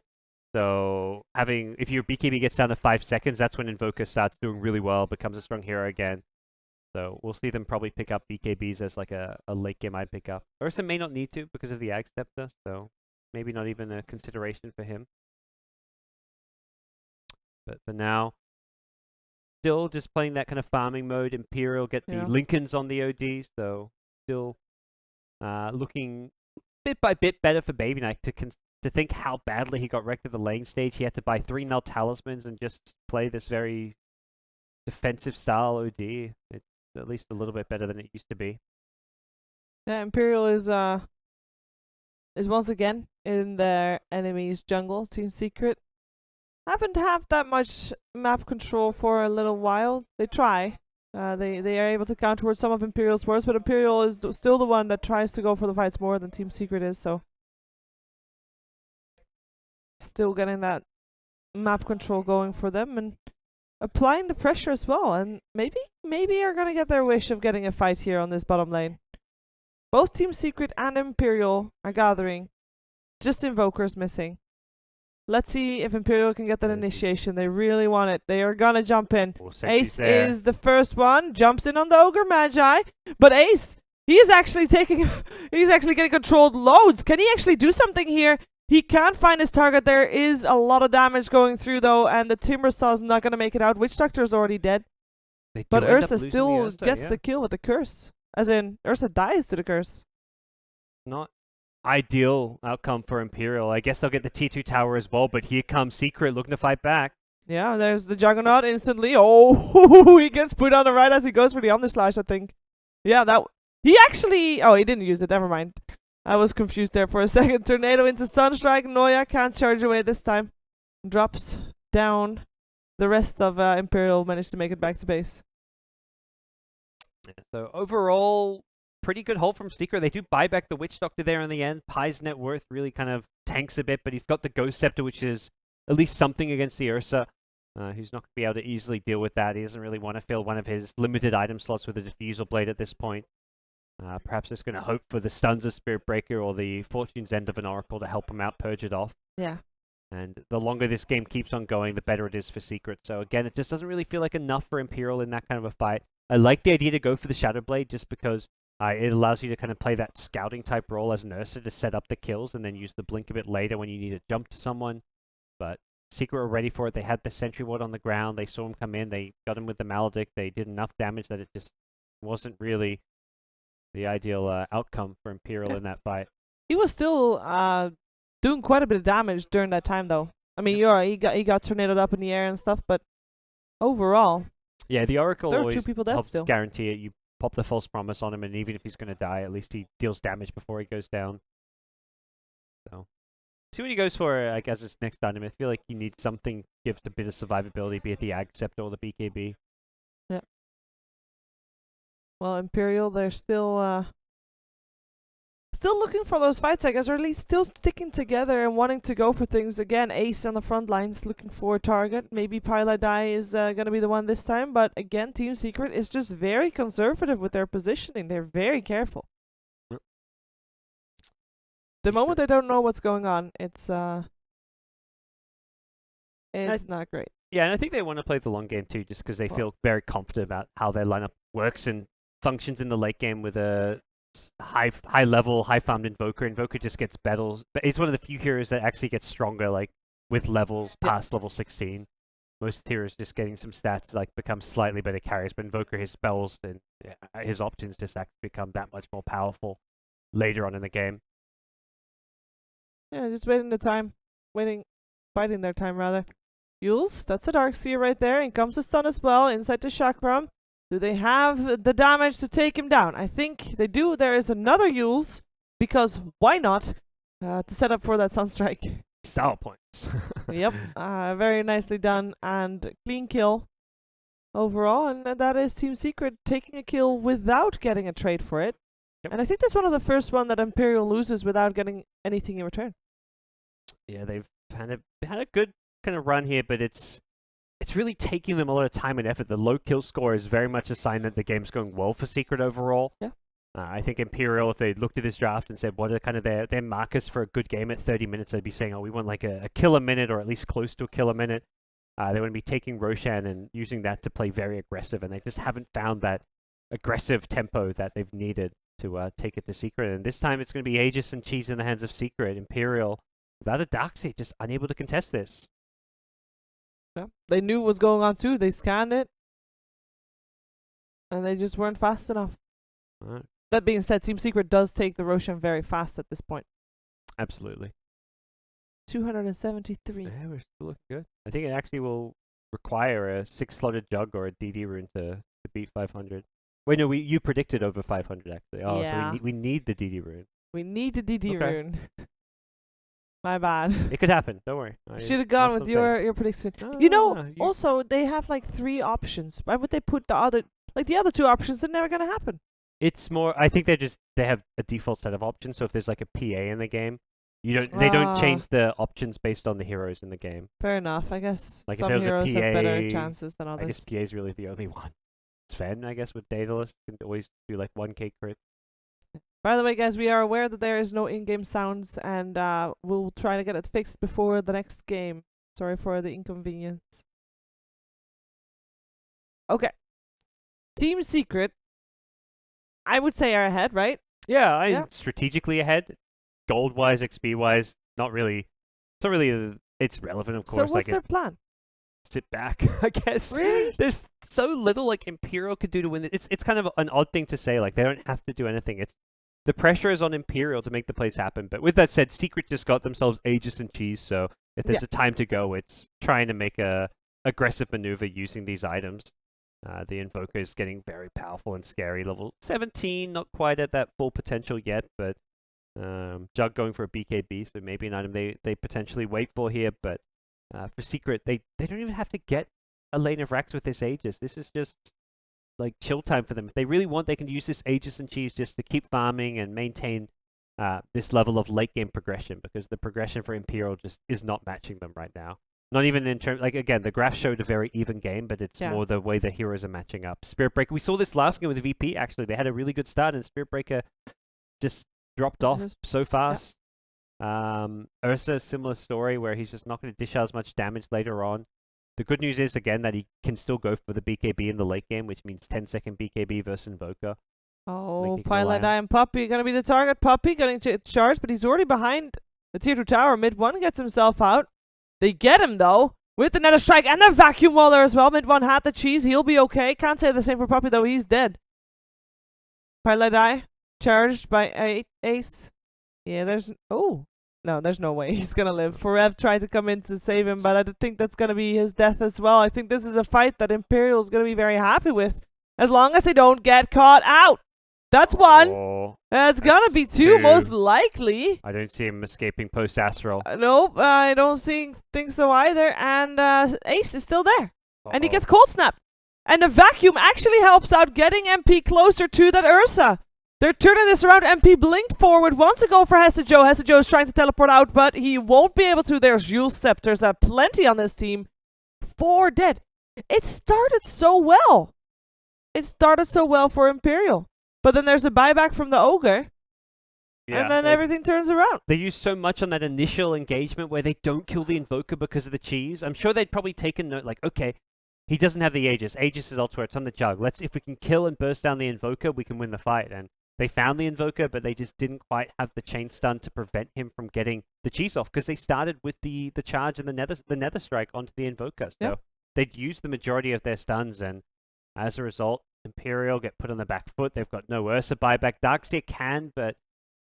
So if your BKB gets down to 5 seconds, that's when Invoker starts doing really well, becomes a strong hero again. So we'll see them probably pick up BKBs as like a late game I pick up. Ursa may not need to because of the Ag Scepter, so maybe not even a consideration for him. But for now, still just playing that kind of farming mode. Imperial get the Lincolns on the OD, so still looking bit by bit better for Baby Knight to think how badly he got wrecked at the lane stage. He had to buy 3 null talismans and just play this very defensive style OD. It's at least a little bit better than it used to be. Yeah, Imperial is once again in their enemy's jungle. Team Secret haven't had that much map control for a little while. They try. They are able to counter towards some of Imperial's worst, but Imperial is still the one that tries to go for the fights more than Team Secret is, so still getting that map control going for them and applying the pressure as well, and maybe are gonna get their wish of getting a fight here on this bottom lane. Both Team Secret and Imperial are gathering. Just Invoker's missing. Let's see if Imperial can get that initiation. They really want it. They are gonna jump in. Ace is the first one. Jumps in on the Ogre Magi. But Ace, he's actually getting controlled loads. Can he actually do something here? He can't find his target. There is a lot of damage going through though, and the Timbersaw is not gonna make it out. Witch Doctor is already dead. But Ursa still gets the kill with the curse. As in, Ursa dies to the curse. Not ideal outcome for Imperial. I guess they'll get the T2 tower as well, but here comes Secret looking to fight back. Yeah, there's the Juggernaut instantly. Oh, he gets put on the right as he goes for the Omnislash, I think. Yeah, he actually... Oh, he didn't use it. Never mind. I was confused there for a second. Tornado into Sunstrike. Noya can't charge away this time. Drops down. The rest of Imperial managed to make it back to base. So overall, pretty good hold from Secret. They do buy back the Witch Doctor there in the end. Pai's net worth really kind of tanks a bit, but he's got the Ghost Scepter, which is at least something against the Ursa, who's not going to be able to easily deal with that. He doesn't really want to fill one of his limited item slots with a Diffusal Blade at this point. Perhaps it's going to hope for the stuns of Spirit Breaker or the Fortune's End of an Oracle to help him out, purge it off. Yeah. And the longer this game keeps on going, the better it is for Secret. So again, it just doesn't really feel like enough for Imperial in that kind of a fight. I like the idea to go for the Shadow Blade just because it allows you to kind of play that scouting type role as an Ursa to set up the kills and then use the blink a bit later when you need to jump to someone. But Secret were ready for it. They had the Sentry Ward on the ground. They saw him come in. They got him with the Maledict. They did enough damage that it just wasn't really the ideal outcome for Imperial in that fight. He was still doing quite a bit of damage during that time, though. I mean, he got tornadoed up in the air and stuff, but overall... Yeah, the Oracle there are always 2 people dead helps still. guarantee it. You pop the False Promise on him, and even if he's going to die, at least he deals damage before he goes down. So, see what he goes for, I guess, his next item. I feel like he needs something, gives a bit of survivability, be it the Ag Scepter or the BKB. Yeah. Well, Imperial, they're still looking for those fights, I guess, or at least still sticking together and wanting to go for things. Again, Ace on the front lines looking for a target. Maybe Piladai is going to be the one this time, but again, Team Secret is just very conservative with their positioning. They're very careful. Yep. The moment they don't know what's going on, it's not great. Yeah, and I think they want to play the long game too, just because they feel very confident about how their lineup works and functions in the late game with a high level, high farmed Invoker. Invoker just gets battles, but it's one of the few heroes that actually gets stronger, like with levels past level 16. Most heroes just getting some stats like become slightly better carries, but Invoker, his spells and his options just actually become that much more powerful later on in the game. Yeah, just biding their time rather. Yules, that's a Darkseer right there. In comes the stun as well, inside the Chakram. Do they have the damage to take him down? I think they do. There is another Yules, because why not? To set up for that Sunstrike. Style points. Yep, very nicely done and clean kill overall. And that is Team Secret taking a kill without getting a trade for it. Yep. And I think that's one of the first one that Imperial loses without getting anything in return. Yeah, they've had a good kind of run here, but it's really taking them a lot of time and effort. The low kill score is very much a sign that the game's going well for Secret overall. Yeah. I think Imperial, if they looked at this draft and said, what are kind of their markers for a good game at 30 minutes, they'd be saying, oh, we want like a kill a minute or at least close to a kill a minute. They want to be taking Roshan and using that to play very aggressive, and they just haven't found that aggressive tempo that they've needed to take it to Secret. And this time it's going to be Aegis and Cheese in the hands of Secret. Imperial, without a Darkseid, just unable to contest this. Yeah. They knew what was going on too. They scanned it. And they just weren't fast enough. Right. That being said, Team Secret does take the Roshan very fast at this point. Absolutely. 273. Yeah, we're still looking good. I think it actually will require a 6-slotted Jug or a DD rune to beat 500. Wait, no, you predicted over 500 actually. Oh, Yeah. so we need the DD rune. We need the DD Okay. rune. My bad. It could happen. Don't worry. Should have gone with your prediction. Also they have like 3 options. Why would they put the other two options? They're never gonna happen. It's more. I think they have a default set of options. So if there's like a PA in the game, they don't change the options based on the heroes in the game. Fair enough. I guess Like if some there was a heroes have better PA, chances than I others. guess PA is really the only one. Sven, I guess, with Daedalus can always do like 1k crit. By the way, guys, we are aware that there is no in-game sounds, and we'll try to get it fixed before the next game. Sorry for the inconvenience. Okay. Team Secret, I would say, are ahead, right? Yeah, I'm strategically ahead. Gold-wise, XP-wise, not really. It's not really. It's relevant, of course. So what's their plan? Sit back, I guess. Really? There's so little like Imperial could do to win. It's kind of an odd thing to say. Like they don't have to do anything. It's the pressure is on Imperial to make the plays happen. But with that said, Secret just got themselves Aegis and Cheese. So if there's a time to go, it's trying to make a aggressive maneuver using these items. The Invoker is getting very powerful and scary. Level 17, not quite at that full potential yet, but Jug going for a BKB, so maybe an item they potentially wait for here. But for Secret, they don't even have to get a lane of racks with this Aegis. This is just like chill time for them. If they really want, they can use this Aegis and Cheese just to keep farming and maintain this level of late game progression, because the progression for Imperial just is not matching them right now. Not even in terms, like, again, the graph showed a very even game, but it's more the way the heroes are matching up. Spirit Breaker, we saw this last game with the VP, actually. They had a really good start, and Spirit Breaker just dropped off so fast. Ursa, similar story, where he's just not going to dish out as much damage later on. The good news is, again, that he can still go for the BKB in the late game, which means 10-second BKB versus Invoker. Oh, Pilot Eye and Puppy going to be the target. Puppy getting charged, but he's already behind the tier 2 tower. Mid 1 gets himself out. They get him, though, with the Nether Strike and the Vacuum Wall there as well. Mid 1 had the cheese. He'll be okay. Can't say the same for Puppy, though. He's dead. Pilot Eye charged by Ace. Yeah, there's... Oh. No, there's no way he's going to live. Forev tried to come in to save him, but I think that's going to be his death as well. I think this is a fight that Imperial is going to be very happy with, as long as they don't get caught out. That's one. That's going to be two, most likely. I don't see him escaping post-Astral. Nope, I don't think so either. And Ace is still there. And he gets cold snapped. And the vacuum actually helps out getting MP closer to that Ursa. They're turning this around. MP blinked forward, wants to go for Hester Joe. Hester Joe is trying to teleport out, but he won't be able to. There's Jules Scepters, plenty on this team. 4 dead. It started so well. It started so well for Imperial. But then there's a buyback from the Ogre. Yeah, and then everything turns around. They use so much on that initial engagement where they don't kill the Invoker because of the cheese. I'm sure they'd probably taken note, like, okay, he doesn't have the Aegis. Aegis is elsewhere. It's on the Jug. If we can kill and burst down the Invoker, we can win the fight. And they found the Invoker, but they just didn't quite have the chain stun to prevent him from getting the cheese off, because they started with the charge and the Nether Strike onto the Invoker. So they'd used the majority of their stuns, and as a result, Imperial get put on the back foot. They've got no Ursa buyback. Darkseer can, but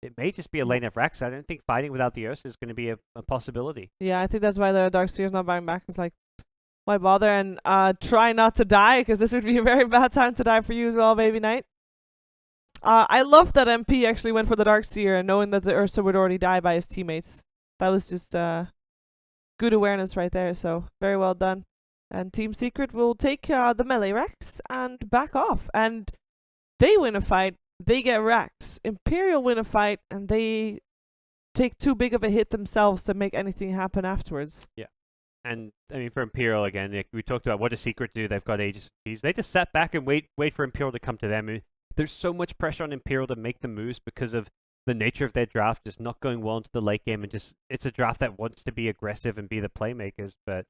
it may just be a lane of racks. I don't think fighting without the Ursa is going to be a possibility. Yeah, I think that's why the Darkseer's not buying back. It's like, why bother? And try not to die, because this would be a very bad time to die for you as well, Baby Knight. I love that MP actually went for the Darkseer, knowing that the Ursa would already die by his teammates. That was just good awareness right there, so very well done. And Team Secret will take the melee racks and back off. And they win a fight, they get racks. Imperial win a fight, and they take too big of a hit themselves to make anything happen afterwards. Yeah. And, I mean, for Imperial, again, we talked about what does Secret do. They've got Aegis and Cheese. They just sat back and wait for Imperial to come to them. There's so much pressure on Imperial to make the moves because of the nature of their draft just not going well into the late game, and just it's a draft that wants to be aggressive and be the playmakers, but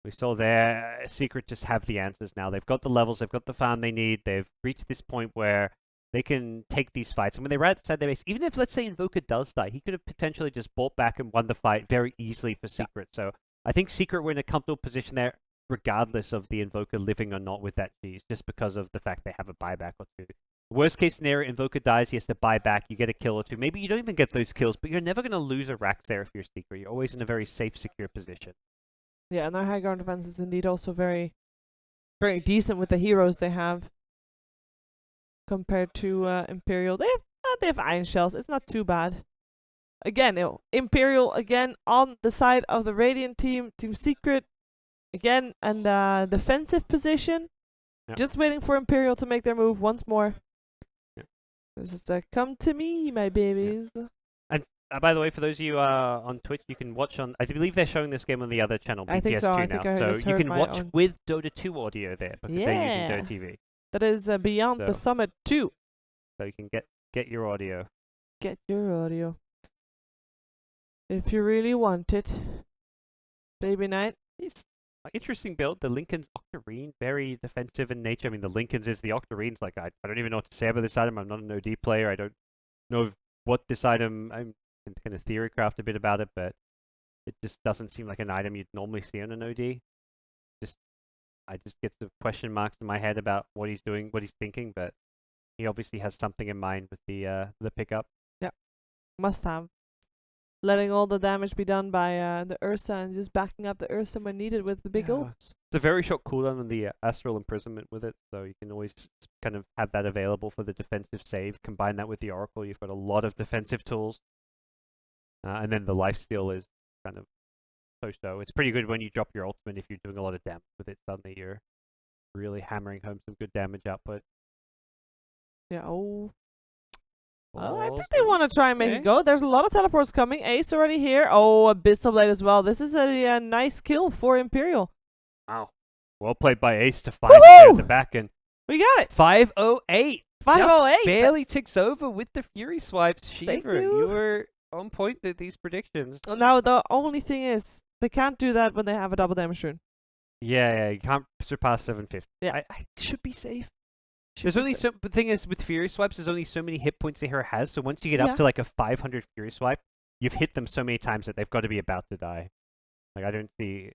We saw their Secret just have the answers now. They've got the levels, they've got the farm they need. They've reached this point where they can take these fights. And when they're outside their base, even if, let's say, Invoker does die, he could have potentially just bought back and won the fight very easily for Secret. So I think Secret were in a comfortable position there, regardless of the Invoker living or not with that cheese, just because of the fact they have a buyback or two. Worst case scenario, Invoker dies, he has to buy back, you get a kill or two. Maybe you don't even get those kills, but you're never going to lose a Rax there if you're Secret. You're always in a very safe, secure position. Yeah, and their high ground defense is indeed also very, very decent with the heroes they have compared to Imperial. They have Iron Shells. It's not too bad. Again, Imperial again on the side of the Radiant team, Team Secret again, and defensive position. Yep. Just waiting for Imperial to make their move once more. Yep. This is come to me, my babies. Yep. And by the way, for those of you on Twitch, you can watch on. I believe they're showing this game on the other channel, BTS2 I think so. I now. think I So just you heard can my watch own. with Dota 2 audio there because they're using Dota TV. That is Beyond the So- Summit 2. So you can get your audio. Get your audio. If you really want it. Baby Knight. It's an interesting build. The Lincoln's Octarine, very defensive in nature. I mean, the Lincoln's is the Octarine's. Like, I don't even know what to say about this item. I'm not an OD player. I don't know what this item. I can kind of theorycraft a bit about it, but it just doesn't seem like an item you'd normally see on an OD. I just get the question marks in my head about what he's doing, what he's thinking, but he obviously has something in mind with the pickup. Must have. Letting all the damage be done by the Ursa and just backing up the Ursa when needed with the big Yeah. ults. It's a very short cooldown on the Astral Imprisonment with it, so you can always kind of have that available for the defensive save. Combine that with the Oracle, you've got a lot of defensive tools. And then the lifesteal is kind of so-so. It's pretty good when you drop your ultimate if you're doing a lot of damage with it. Suddenly you're really hammering home some good damage output. Yeah, I Balls think they in. want to try and make Okay. it go. There's a lot of teleports coming. Ace already here. Oh, Abyssal Blade as well. This is a nice kill for Imperial. Wow. Well played by Ace to find it there at the back. And We got it. 508. 508. Just barely ticks over with the Fury swipes. Thank Sheever, you. you were on point with these predictions. Now, the only thing is, they can't do that when they have a double damage rune. Yeah, you can't surpass 750. Yeah. I should be safe. Should There's be only safe. so. The thing is, with Fury swipes, there's only so many hit points the hero has. So once you get Yeah. up to like a 500 Fury swipe, you've hit them so many times that they've got to be about to die. Like I don't see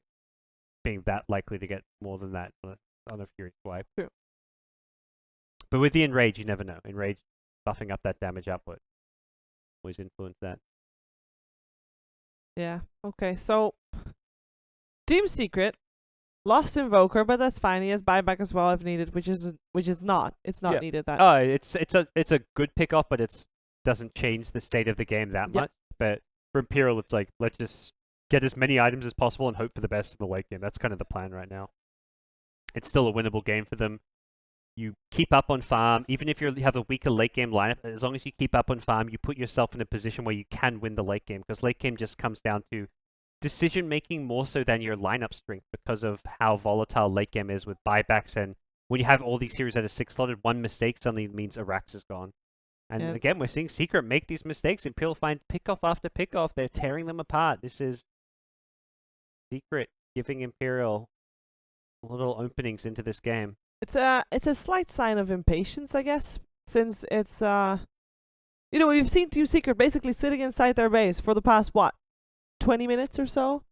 being that likely to get more than that on a Fury swipe. True. But with the Enrage, you never know. Enrage buffing up that damage output always influence that. Yeah. Okay, so Team Secret lost Invoker, but that's fine. He has buyback as well if needed, which is not. It's not Yeah. needed. That. Oh, it's a good pickup, but it doesn't change the state of the game that Yep. much. But for Imperial, it's like let's just get as many items as possible and hope for the best in the late game. That's kind of the plan right now. It's still a winnable game for them. You keep up on farm, even if you have a weaker late game lineup. As long as you keep up on farm, you put yourself in a position where you can win the late game. Because late game just comes down to decision making more so than your lineup strength, because of how volatile late game is with buybacks. And when you have all these heroes that are 6-slotted, one mistake suddenly means Arax is gone. And Yeah. again, we're seeing Secret make these mistakes. Imperial find pickoff after pickoff. They're tearing them apart. This is Secret giving Imperial little openings into this game. It's a slight sign of impatience, I guess, since it's we've seen Team Secret basically sitting inside their base for the past 20 minutes or so,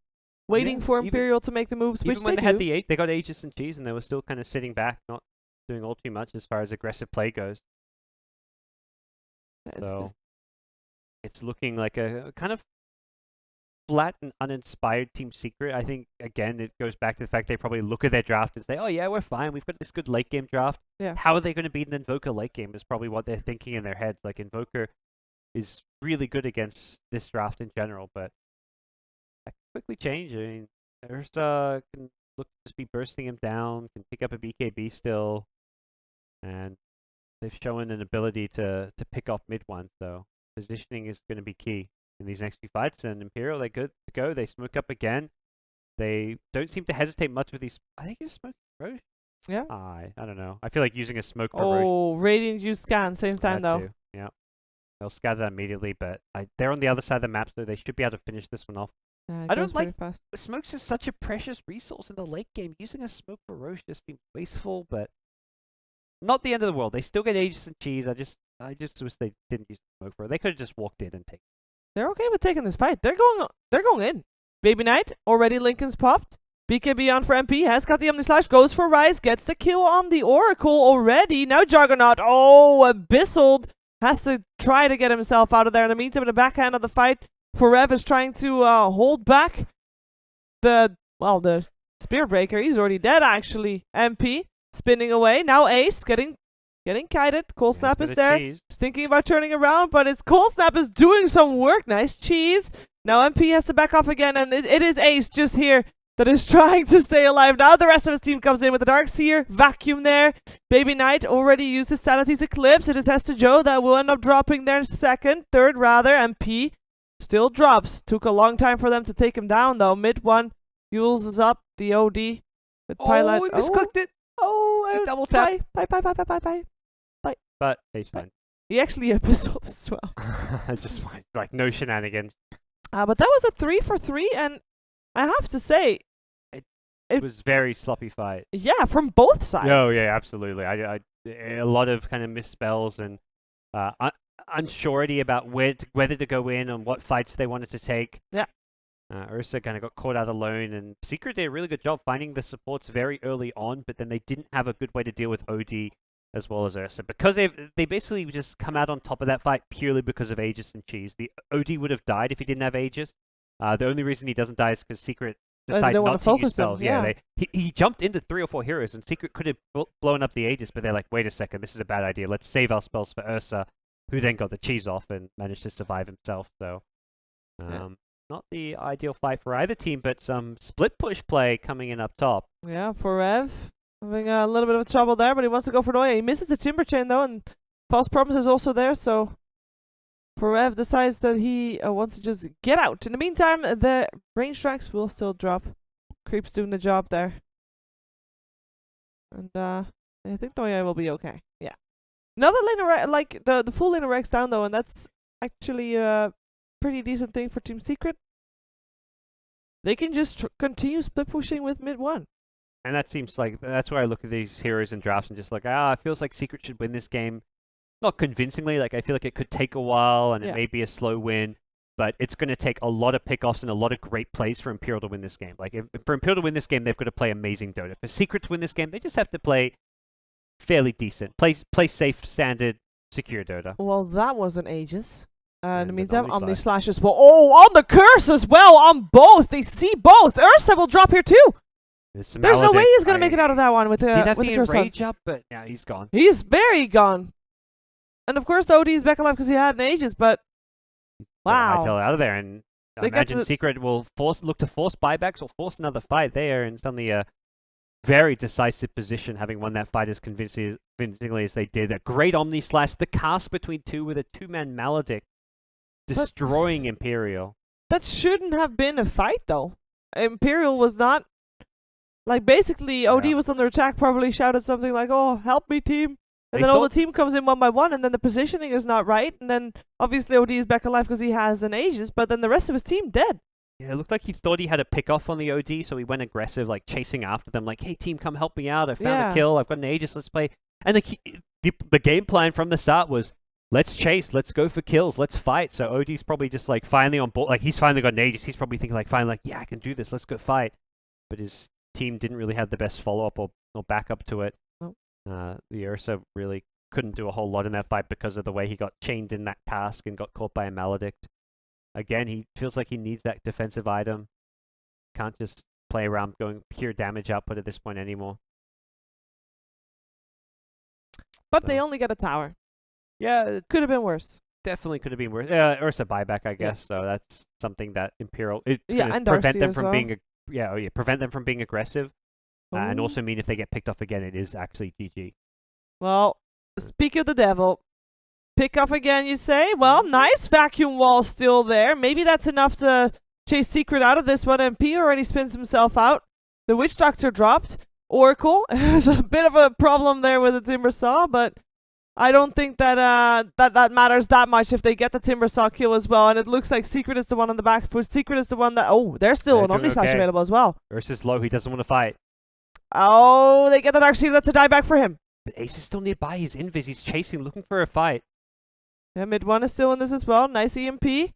waiting Yeah, for even- Imperial to make the moves, which Even when they they had do. the 8, they got Aegis and Cheese, and they were still kind of sitting back, not doing all too much as far as aggressive play goes. It's So just- it's looking like a kind of flat and uninspired Team Secret. I think, again, it goes back to the fact they probably look at their draft and say, oh yeah, we're fine. We've got this good late game draft. Yeah. How are they going to beat an Invoker late game is probably what they're thinking in their heads. Like, Invoker is really good against this draft in general, but that can quickly change. I mean, Ursa can look to just be bursting him down, can pick up a BKB still, and they've shown an ability to pick off mid one, so positioning is going to be key in these next few fights. And Imperial, they're good to go. They smoke up again. They don't seem to hesitate much with these. I think you're smoking Roche. yeah. I don't know. I feel like using a smoke for Roche. Oh, Radiant use scan same time that though. too. Yeah. They'll scatter that immediately, but they're on the other side of the map, so they should be able to finish this one off Yeah, it I goes don't like pretty fast. smoke's just such a precious resource in the late game. Using a smoke for Roche just seems wasteful, but not the end of the world. They still get Aegis and cheese. I just wish they didn't use smoke for it. They could have just walked in and taken. They're okay with taking this fight. They're going in. Baby Knight already. Lincoln's popped. BKB on for MP. Has got the Omni Slash. Goes for Rise. Gets the kill on the Oracle already. Now Juggernaut. Oh, Abyssal has to try to get himself out of there. In the meantime, in the backhand of the fight, Forev is trying to hold back the Spirit Breaker. He's already dead, actually. MP spinning away. Now Ace getting kited. Cold Snap is there. He's thinking about turning around, but his Cold Snap is doing some work. Nice cheese. Now MP has to back off again, and it is Ace just here that is trying to stay alive. Now the rest of his team comes in with the Darkseer. Vacuum there. Baby Knight already used his Sanity's Eclipse. It is Hester Joe that will end up dropping there third rather. MP still drops. Took a long time for them to take him down, though. Mid one. Yules is up. The OD with Pilot. Oh, he misclicked it. Oh, double tap. Bye. But Ace went. He actually Abyssal as well. Just like no shenanigans. But that was a 3 for 3, and I have to say, it was very sloppy fight. Yeah, from both sides. Oh yeah, absolutely. I a lot of kind of misspells and unsurety about whether to go in and what fights they wanted to take. Yeah. Ursa kind of got caught out alone, and Secret did a really good job finding the supports very early on, but then they didn't have a good way to deal with OD as well as Ursa. Because they basically just come out on top of that fight purely because of Aegis and cheese. The OD would have died if he didn't have Aegis. The only reason he doesn't die is because Secret decided not to use spells. He jumped into 3 or 4 heroes, and Secret could have blown up the Aegis, but they're like, wait a second, this is a bad idea. Let's save our spells for Ursa, who then got the cheese off and managed to survive himself. So, not the ideal fight for either team, but some split push play coming in up top. Yeah, for Rev. Having a little bit of trouble there, but he wants to go for Noya. He misses the Timber Chain, though, and False Promise is also there, so Forev decides that he wants to just get out. In the meantime, the range strikes will still drop. Creep's doing the job there. And I think Noya will be okay. Yeah. Another lane, like the full lane Rex down, though, and that's actually a pretty decent thing for Team Secret. They can just continue split pushing with mid 1. And that seems like, that's where I look at these heroes and drafts and just like, it feels like Secret should win this game. Not convincingly, like I feel like it could take a while and it may be a slow win, but it's going to take a lot of pickoffs and a lot of great plays for Imperial to win this game. Like, for Imperial to win this game, they've got to play amazing Dota. For Secret to win this game, they just have to play fairly decent. Play safe, standard, secure Dota. Well, that wasn't Aegis. In the meantime, Omni Slash as well. Oh, on the curse as well, on both. They see both. Ursa will drop here too. There's no way he's going to make it out of that one with the curse on. Enrage up, but yeah, he's gone. He's very gone. And of course, OD is back alive because he had an Aegis, but wow. Hightail out of there, and I imagine Secret will look to force buybacks or force another fight there, and suddenly a very decisive position, having won that fight as convincingly as they did. A great Omni Slash, the cast between two with a 2-man Maledict, destroying Imperial. That shouldn't have been a fight, though. Imperial was not... Like, basically, OD was under attack, probably shouted something like, oh, help me, team. And then all the team comes in 1 by 1, and then the positioning is not right, and then obviously OD is back alive because he has an Aegis, but then the rest of his team dead. Yeah, it looked like he thought he had a pick off on the OD, so he went aggressive, like chasing after them, like, hey team, come help me out, I found a kill, I've got an Aegis, let's play. And the game plan from the start was, let's chase, let's go for kills, let's fight. So OD's probably just like finally on board, like he's finally got an Aegis, he's probably thinking like, finally, like, yeah, I can do this, let's go fight. But his team didn't really have the best follow-up or backup to it. The Ursa really couldn't do a whole lot in that fight because of the way he got chained in that cask and got caught by a Maledict. Again, he feels like he needs that defensive item. Can't just play around going pure damage output at this point anymore. But they only got a tower. Yeah, it could have been worse. Definitely could have been worse. Ursa buyback, I guess. So that's something that Imperial it's going to prevent them from being prevent them from being aggressive, and also mean if they get picked off again, it is actually GG. Well, speak of the devil. Pick off again, you say? Well, nice vacuum wall still there. Maybe that's enough to chase Secret out of this one. MP already spins himself out. The Witch Doctor dropped. Oracle has a bit of a problem there with the Timber Saw, but I don't think that that matters that much if they get the Timbersaw kill as well. And it looks like Secret is the one on the back foot. Secret is the one that... Oh, there's still an Omni Slash available as well. Ursa's low. He doesn't want to fight. Oh, they get the Dark Seer. That's a dieback for him. But Ace is still nearby. He's invis. He's chasing, looking for a fight. Yeah, mid one is still in this as well. Nice EMP.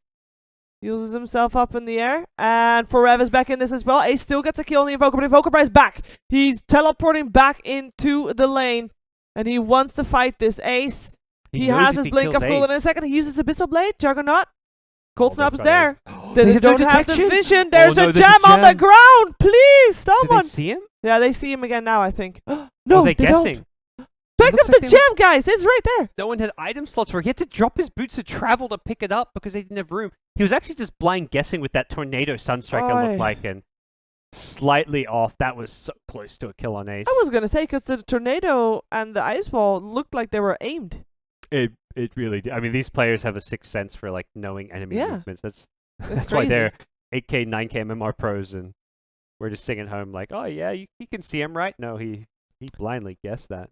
Uses himself up in the air. And Forev is back in this as well. Ace still gets a kill on the Invoker, but Invoker is back. He's teleporting back into the lane. And he wants to fight this Ace. He has his blink of cool in a second. He uses Abyssal Blade. Juggernaut. Cold Snap is there. They don't have the vision. There's a gem on the ground. Please, someone. Do they see him? Yeah, they see him again now, I think. No, they're guessing. Don't. Pick up the gem, guys. It's right there. No one had item slots where he had to drop his boots to travel to pick it up because they didn't have room. He was actually just blind guessing with that Tornado Sunstrike, it looked like, and slightly off. That was so close to a kill on Ace. I was going to say, because the Tornado and the Ice Wall looked like they were aimed. It really did. I mean, these players have a sixth sense for, like, knowing enemy movements. That's crazy. why they're 8K, 9K MMR pros, and we're just sitting at home like, oh, yeah, you can see him, right? No, he blindly guessed that.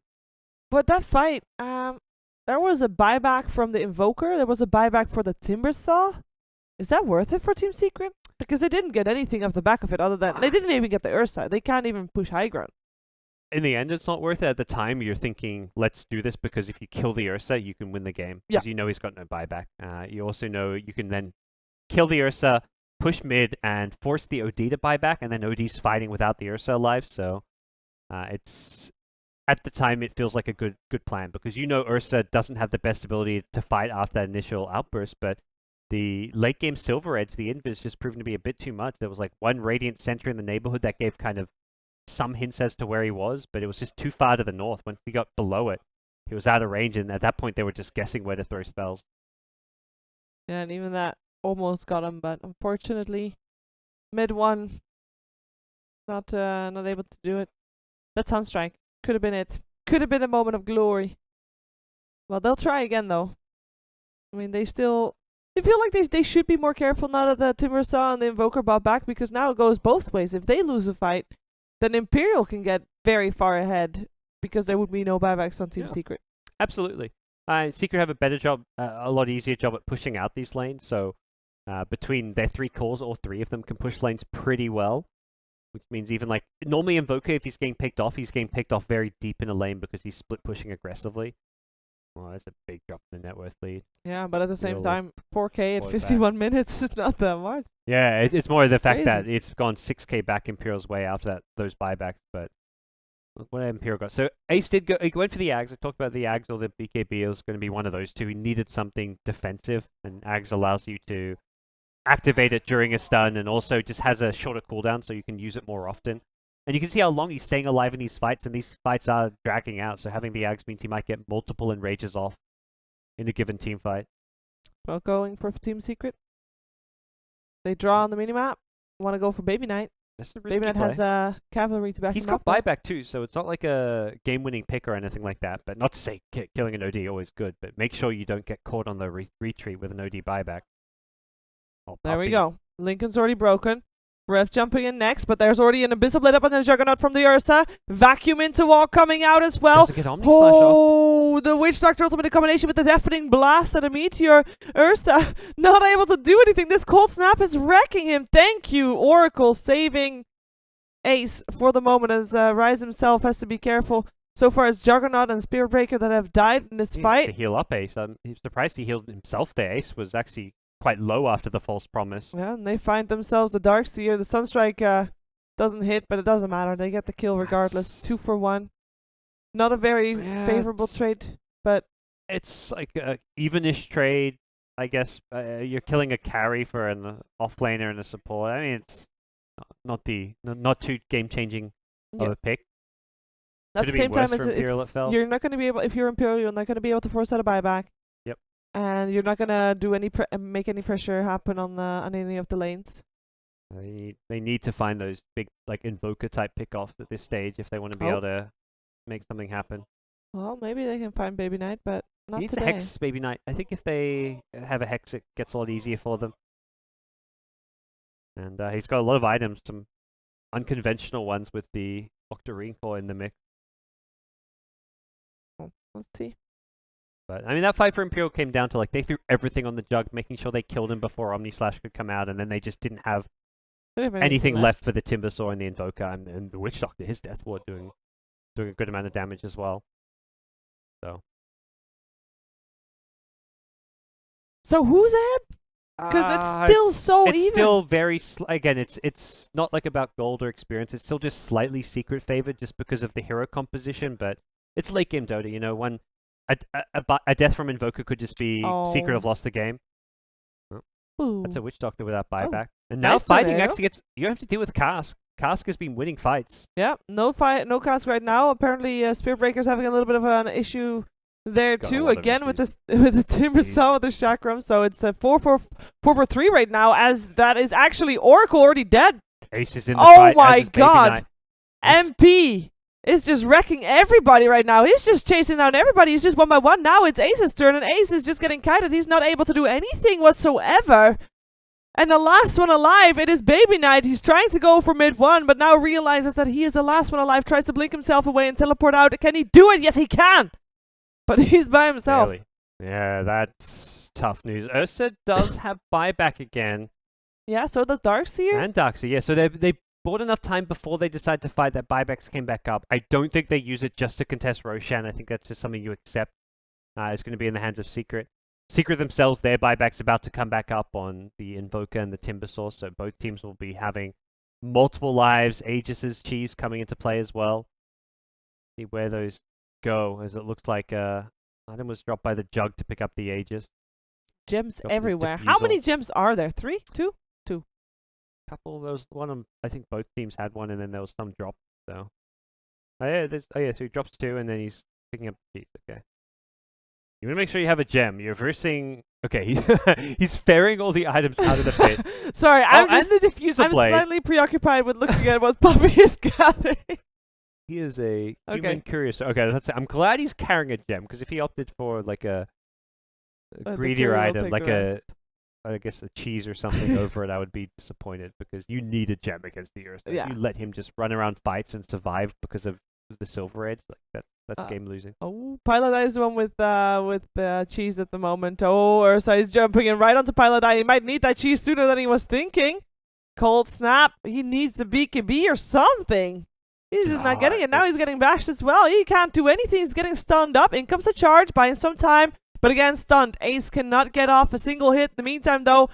But that fight, there was a buyback from the Invoker. There was a buyback for the Timbersaw. Is that worth it for Team Secret? Because they didn't get anything off the back of it other than... They didn't even get the Ursa. They can't even push high ground. In the end, it's not worth it. At the time, you're thinking, let's do this because if you kill the Ursa, you can win the game. Because you know he's got no buyback. You also know you can then kill the Ursa, push mid, and force the OD to buy back, and then OD's fighting without the Ursa alive. So it's... At the time, it feels like a good plan because you know Ursa doesn't have the best ability to fight after that initial outburst, but the late game Silver Edge, the invis, just proven to be a bit too much. There was like one Radiant Sentry in the neighborhood that gave kind of some hints as to where he was, but it was just too far to the north. Once he got below it, he was out of range, and at that point, they were just guessing where to throw spells. Yeah, and even that almost got him, but unfortunately, mid one, not able to do it. That Sunstrike could have been it. Could have been a moment of glory. Well, they'll try again, though. I mean, they feel like they should be more careful now that the Timbersaw and the Invoker bought back, because now it goes both ways. If they lose a fight, then Imperial can get very far ahead because there would be no buybacks on Team Secret. Absolutely. Secret have a better job, a lot easier job at pushing out these lanes. So between their three cores, all three of them can push lanes pretty well. Which means even like, normally Invoker, if he's getting picked off very deep in a lane because he's split pushing aggressively. Well, that's a big drop in the net worth lead. Yeah, but at the same time, 4K at 51 minutes is not that much. Yeah, it's more the fact that it's gone 6K back Imperial's way after those buybacks, but look what Imperial got. So Ace did go, he went for the Ags. I talked about the Ags or the BKB. It was going to be one of those two. He needed something defensive, and Ags allows you to activate it during a stun, and also just has a shorter cooldown, so you can use it more often. And you can see how long he's staying alive in these fights, and these fights are dragging out, so having the Ags means he might get multiple enrages off in a given team fight. Well, going for Team Secret. They draw on the minimap. Want to go for Baby Knight. Baby Knight has cavalry to back him up. He's got buyback too, so it's not like a game-winning pick or anything like that. But not to say killing an OD always good, but make sure you don't get caught on the retreat with an OD buyback. There we go. Lincoln's already broken. Ref jumping in next, but there's already an Abyssal Blade up on the Juggernaut from the Ursa. Vacuum into wall coming out as well. Doesn't get Omni Slash off. The Witch Doctor ultimate combination with the Deafening Blast and a Meteor. Ursa not able to do anything. This Cold Snap is wrecking him. Thank you, Oracle, saving Ace for the moment as Rise himself has to be careful. So far as Juggernaut and Spirit Breaker that have died in this fight. To heal up Ace. I'm surprised he healed himself there. Ace was actually quite low after the false promise. Yeah, and they find themselves the Dark Seer. The Sunstrike doesn't hit, but it doesn't matter. They get the kill regardless. 2 for 1. Not a very favorable trade, but it's like a evenish trade, I guess. You're killing a carry for an offlaner and a support. I mean, it's not too game changing of a pick. At the same time, you're not going to be able. If you're Imperial, you're not going to be able to force out a buyback. And you're not gonna do make any pressure happen on any of the lanes. They need to find those big like Invoker type pickoffs at this stage if they want to be able to make something happen. Well, maybe they can find Baby Knight, but not needs today. a Hex Baby Knight. I think if they have a Hex, it gets a lot easier for them. And he's got a lot of items, some unconventional ones with the Octarine Core in the mix. Let's see. But I mean, that fight for Imperial came down to like they threw everything on the Jug, making sure they killed him before Omnislash could come out, and then they just didn't have anything left for the Timbersaw and the Invoker, and the Witch Doctor, his Death Ward doing a good amount of damage as well. So who's ahead? Because it's still so even. It's still very again. It's not like about gold or experience. It's still just slightly secret favored just because of the hero composition. But it's late game Dota. You know, when a death from Invoker could just be Secret have lost the game. Oh, that's a Witch Doctor without buyback. And now nice fighting actually gets. You have to deal with Cask. Cask has been winning fights. Yeah, no Cask right now. Apparently, Spirit Breaker's having a little bit of an issue there too. Again with the Timbersaw with the Chakram. So it's a 4-4-3 right now. As that is actually Oracle already dead. Ace is in the fight. Oh my god! MP is just wrecking everybody right now. He's just chasing down everybody. He's just one by one. Now it's Ace's turn, and Ace is just getting kited. He's not able to do anything whatsoever. And the last one alive, it is Baby Knight. He's trying to go for mid one, but now realizes that he is the last one alive. Tries to blink himself away and teleport out. Can he do it? Yes, he can. But he's by himself. Barely. Yeah, that's tough news. Ursa does have buyback again. Yeah, so does Darkseer. And Darkseer, yeah. So they bought enough time before they decided to fight that buybacks came back up. I don't think they use it just to contest Roshan. I think that's just something you accept. It's going to be in the hands of Secret. Secret themselves, their buyback's about to come back up on the Invoker and the Timbersaw, so both teams will be having multiple lives. Aegis's Cheese coming into play as well. See where those go, as it looks like item was dropped by the Jug to pick up the Aegis. Gems everywhere. How many gems are there? 3? 2? Couple of those. I think both teams had one, and then there was some drop. So, so he drops 2, and then he's picking up the Cheese. Okay. You want to make sure you have a gem. You're versing. Okay, he's ferrying all the items out of the pit. Sorry, I'm the diffuser blade. Slightly preoccupied with looking at what Puppy is gathering. He is a human curious. Okay, I'm glad he's carrying a gem, because if he opted for like a greedier item, like I guess a cheese or something over it, I would be disappointed, because you need a gem against the Earth. Yeah. If you let him just run around fights and survive because of the Silver Edge, like that's game losing. Oh, Pilot is the one with cheese at the moment. Oh, Ursa is jumping in right onto Pilot. He might need that cheese sooner than he was thinking. Cold snap. He needs the BKB or something. He's just not getting it. Now he's getting bashed as well. He can't do anything. He's getting stunned up. In comes a charge, buying some time. But again, stunned. Ace cannot get off a single hit. In the meantime, though,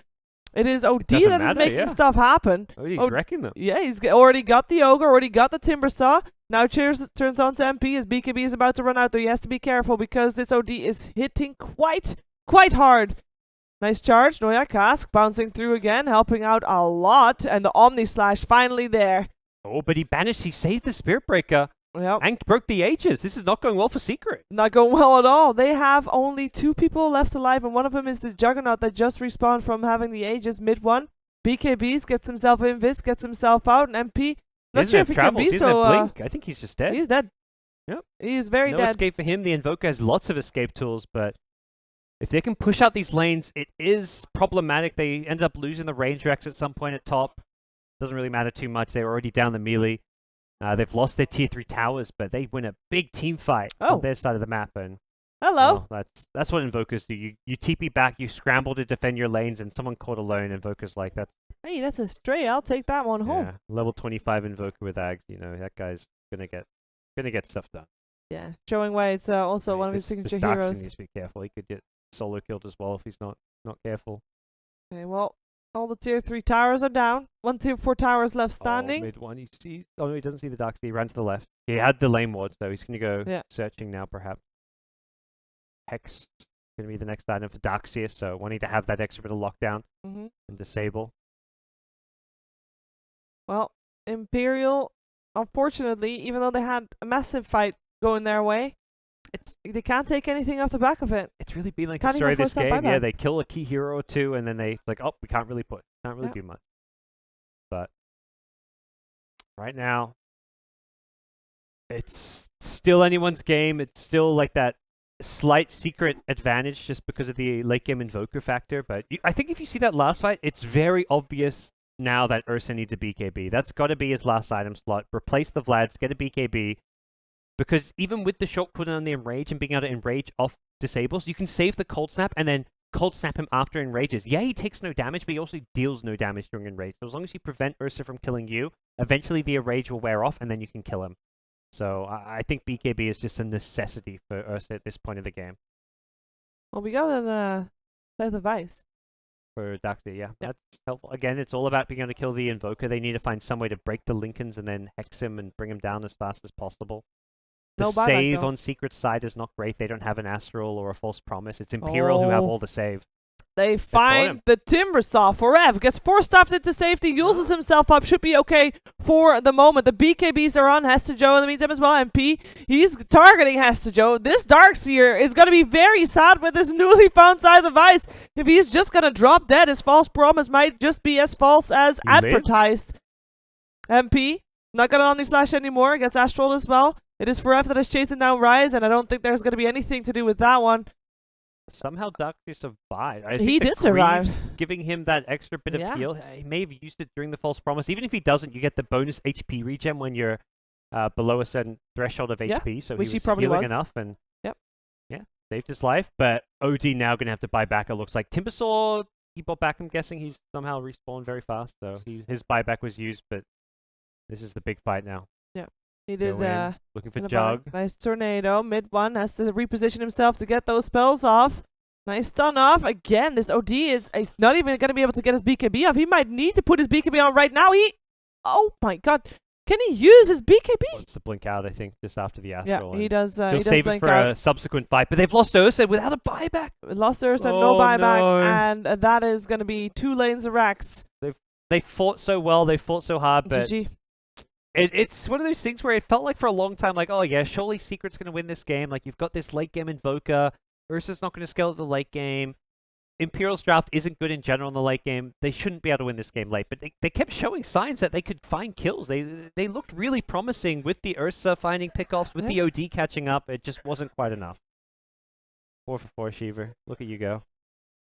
it is OD that is making stuff happen. Oh, he's wrecking them. Yeah, he's already got the Ogre, already got the Timbersaw. Now turns on to MP as BKB is about to run out there. He has to be careful because this OD is hitting quite hard. Nice charge. Noya Cask bouncing through again, helping out a lot. And the Omnislash finally there. Oh, but he saved the Spirit Breaker. Yep. And broke the Aegis. This is not going well for Secret. Not going well at all. They have only 2 people left alive, and one of them is the Juggernaut that just respawned from having the Aegis mid one. BKBs gets himself invis, gets himself out, and MP. Not sure if he can be so. Blink. I think he's just dead. He's dead. Yep. He's very dead. No escape for him. The Invoker has lots of escape tools, but if they can push out these lanes, it is problematic. They end up losing the Ranger X at some point at top. Doesn't really matter too much. They're already down the melee. They've lost their tier 3 towers, but they win a big team fight on their side of the map. And hello. That's what Invokers do. You TP back, you scramble to defend your lanes, and someone caught alone. Invokers like that. Hey, that's a stray. I'll take that one home. Yeah, level 25 Invoker with Ags. You know that guy's gonna get stuff done. Yeah, showing why it's also one of his signature heroes. Needs to be careful. He could get solo killed as well if he's not careful. Okay, well. All the tier 3 towers are down. 1 tier 4 towers left standing. Mid one, he sees. Oh no, he doesn't see the Darkseer. He ran to the left. He had the lane ward, so he's gonna go searching now, perhaps. Hex is gonna be the next item for Darkseer, so wanting to have that extra bit of lockdown and disable. Well, Imperial, unfortunately, even though they had a massive fight going their way, they can't take anything off the back of it. It's really been like the story of this game. Yeah, they kill a key hero or 2, and then they like, oh, we can't really do much. But right now, it's still anyone's game. It's still like that slight secret advantage just because of the late game Invoker factor. But I think if you see that last fight, it's very obvious now that Ursa needs a BKB. That's got to be his last item slot. Replace the Vlads, get a BKB. Because even with the short cooldown on the Enrage and being able to Enrage off disables, you can save the cold snap and then cold snap him after enrages. Yeah, he takes no damage, but he also deals no damage during enrage. So as long as you prevent Ursa from killing you, eventually the enrage will wear off and then you can kill him. So I think BKB is just a necessity for Ursa at this point of the game. Well, we got an South of Ice. For Doxy, yeah. That's helpful. Again, it's all about being able to kill the Invoker. They need to find some way to break the Lincolns and then hex him and bring him down as fast as possible. The No buyback, save though. on Secret's side is not great. They don't have an Astral or a False Promise. It's Imperial who have all the save. They caught find him. the Timbersaw for Ev. Gets forced off into safety. Uses himself up. Should be okay for the moment. The BKBs are on Hestejo in the meantime as well. MP, he's targeting Hestejo. This Darkseer is going to be very sad with this newly found Scythe of Ice. If he's just going to drop dead, his false promise might just be as false as He lives. advertised. MP, not going to Omni-Slash anymore. Gets Astral as well. It is for F that is chasing down Rise, and I don't think there's going to be anything to do with that one. Somehow Doxy survived. I He think the did survive. Greaves giving him that extra bit of Yeah. heal. He may have used it during the False Promise. Even if he doesn't, you get the bonus HP regen when you're below a certain threshold of Yeah, HP. So which he he was probably healing was. enough and Yep. Yeah, saved his life. But OD now going to have to buy back, it looks like. Timbersaw, he bought back, I'm guessing. He's somehow respawned very fast. So his buyback was used, but this is the big fight now. He did Go in, looking for in the Jug. back. Nice tornado. Mid one has to reposition himself to get those spells off. Nice stun off. Again, this OD is not even going to be able to get his BKB off. He might need to put his BKB on right now. Oh my god. Can he use his BKB? Wants to blink out, I think, just after the Yeah, Astral. he and does. he'll He does save it blink for out. a subsequent fight. But they've lost Ursa without a buyback. Lost Ursa, no Oh, buyback, no. and that is going to be 2 lanes of Rex. They fought so well, they fought so hard, but GG. it's one of those things where it felt like for a long time, like, oh yeah, surely Secret's going to win this game. Like, you've got this late game Invoker. Ursa's not going to scale at the late game. Imperial's draft isn't good in general in the late game. They shouldn't be able to win this game late, but they kept showing signs that they could find kills. They looked really promising with the Ursa finding pickoffs, with the OD catching up. It just wasn't quite enough. 4 for 4, Sheever. Look at you go.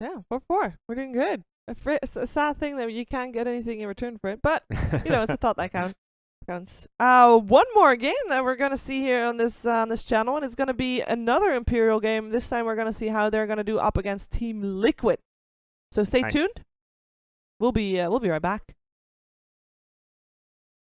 Yeah, 4-4. We're doing good. It's a sad thing that you can't get anything in return for it, but you know, it's a thought that counts. One more game that we're gonna see here on this channel, and it's gonna be another Imperial game. This time we're gonna see how they're gonna do up against Team Liquid. So stay Nice. tuned. We'll be right back.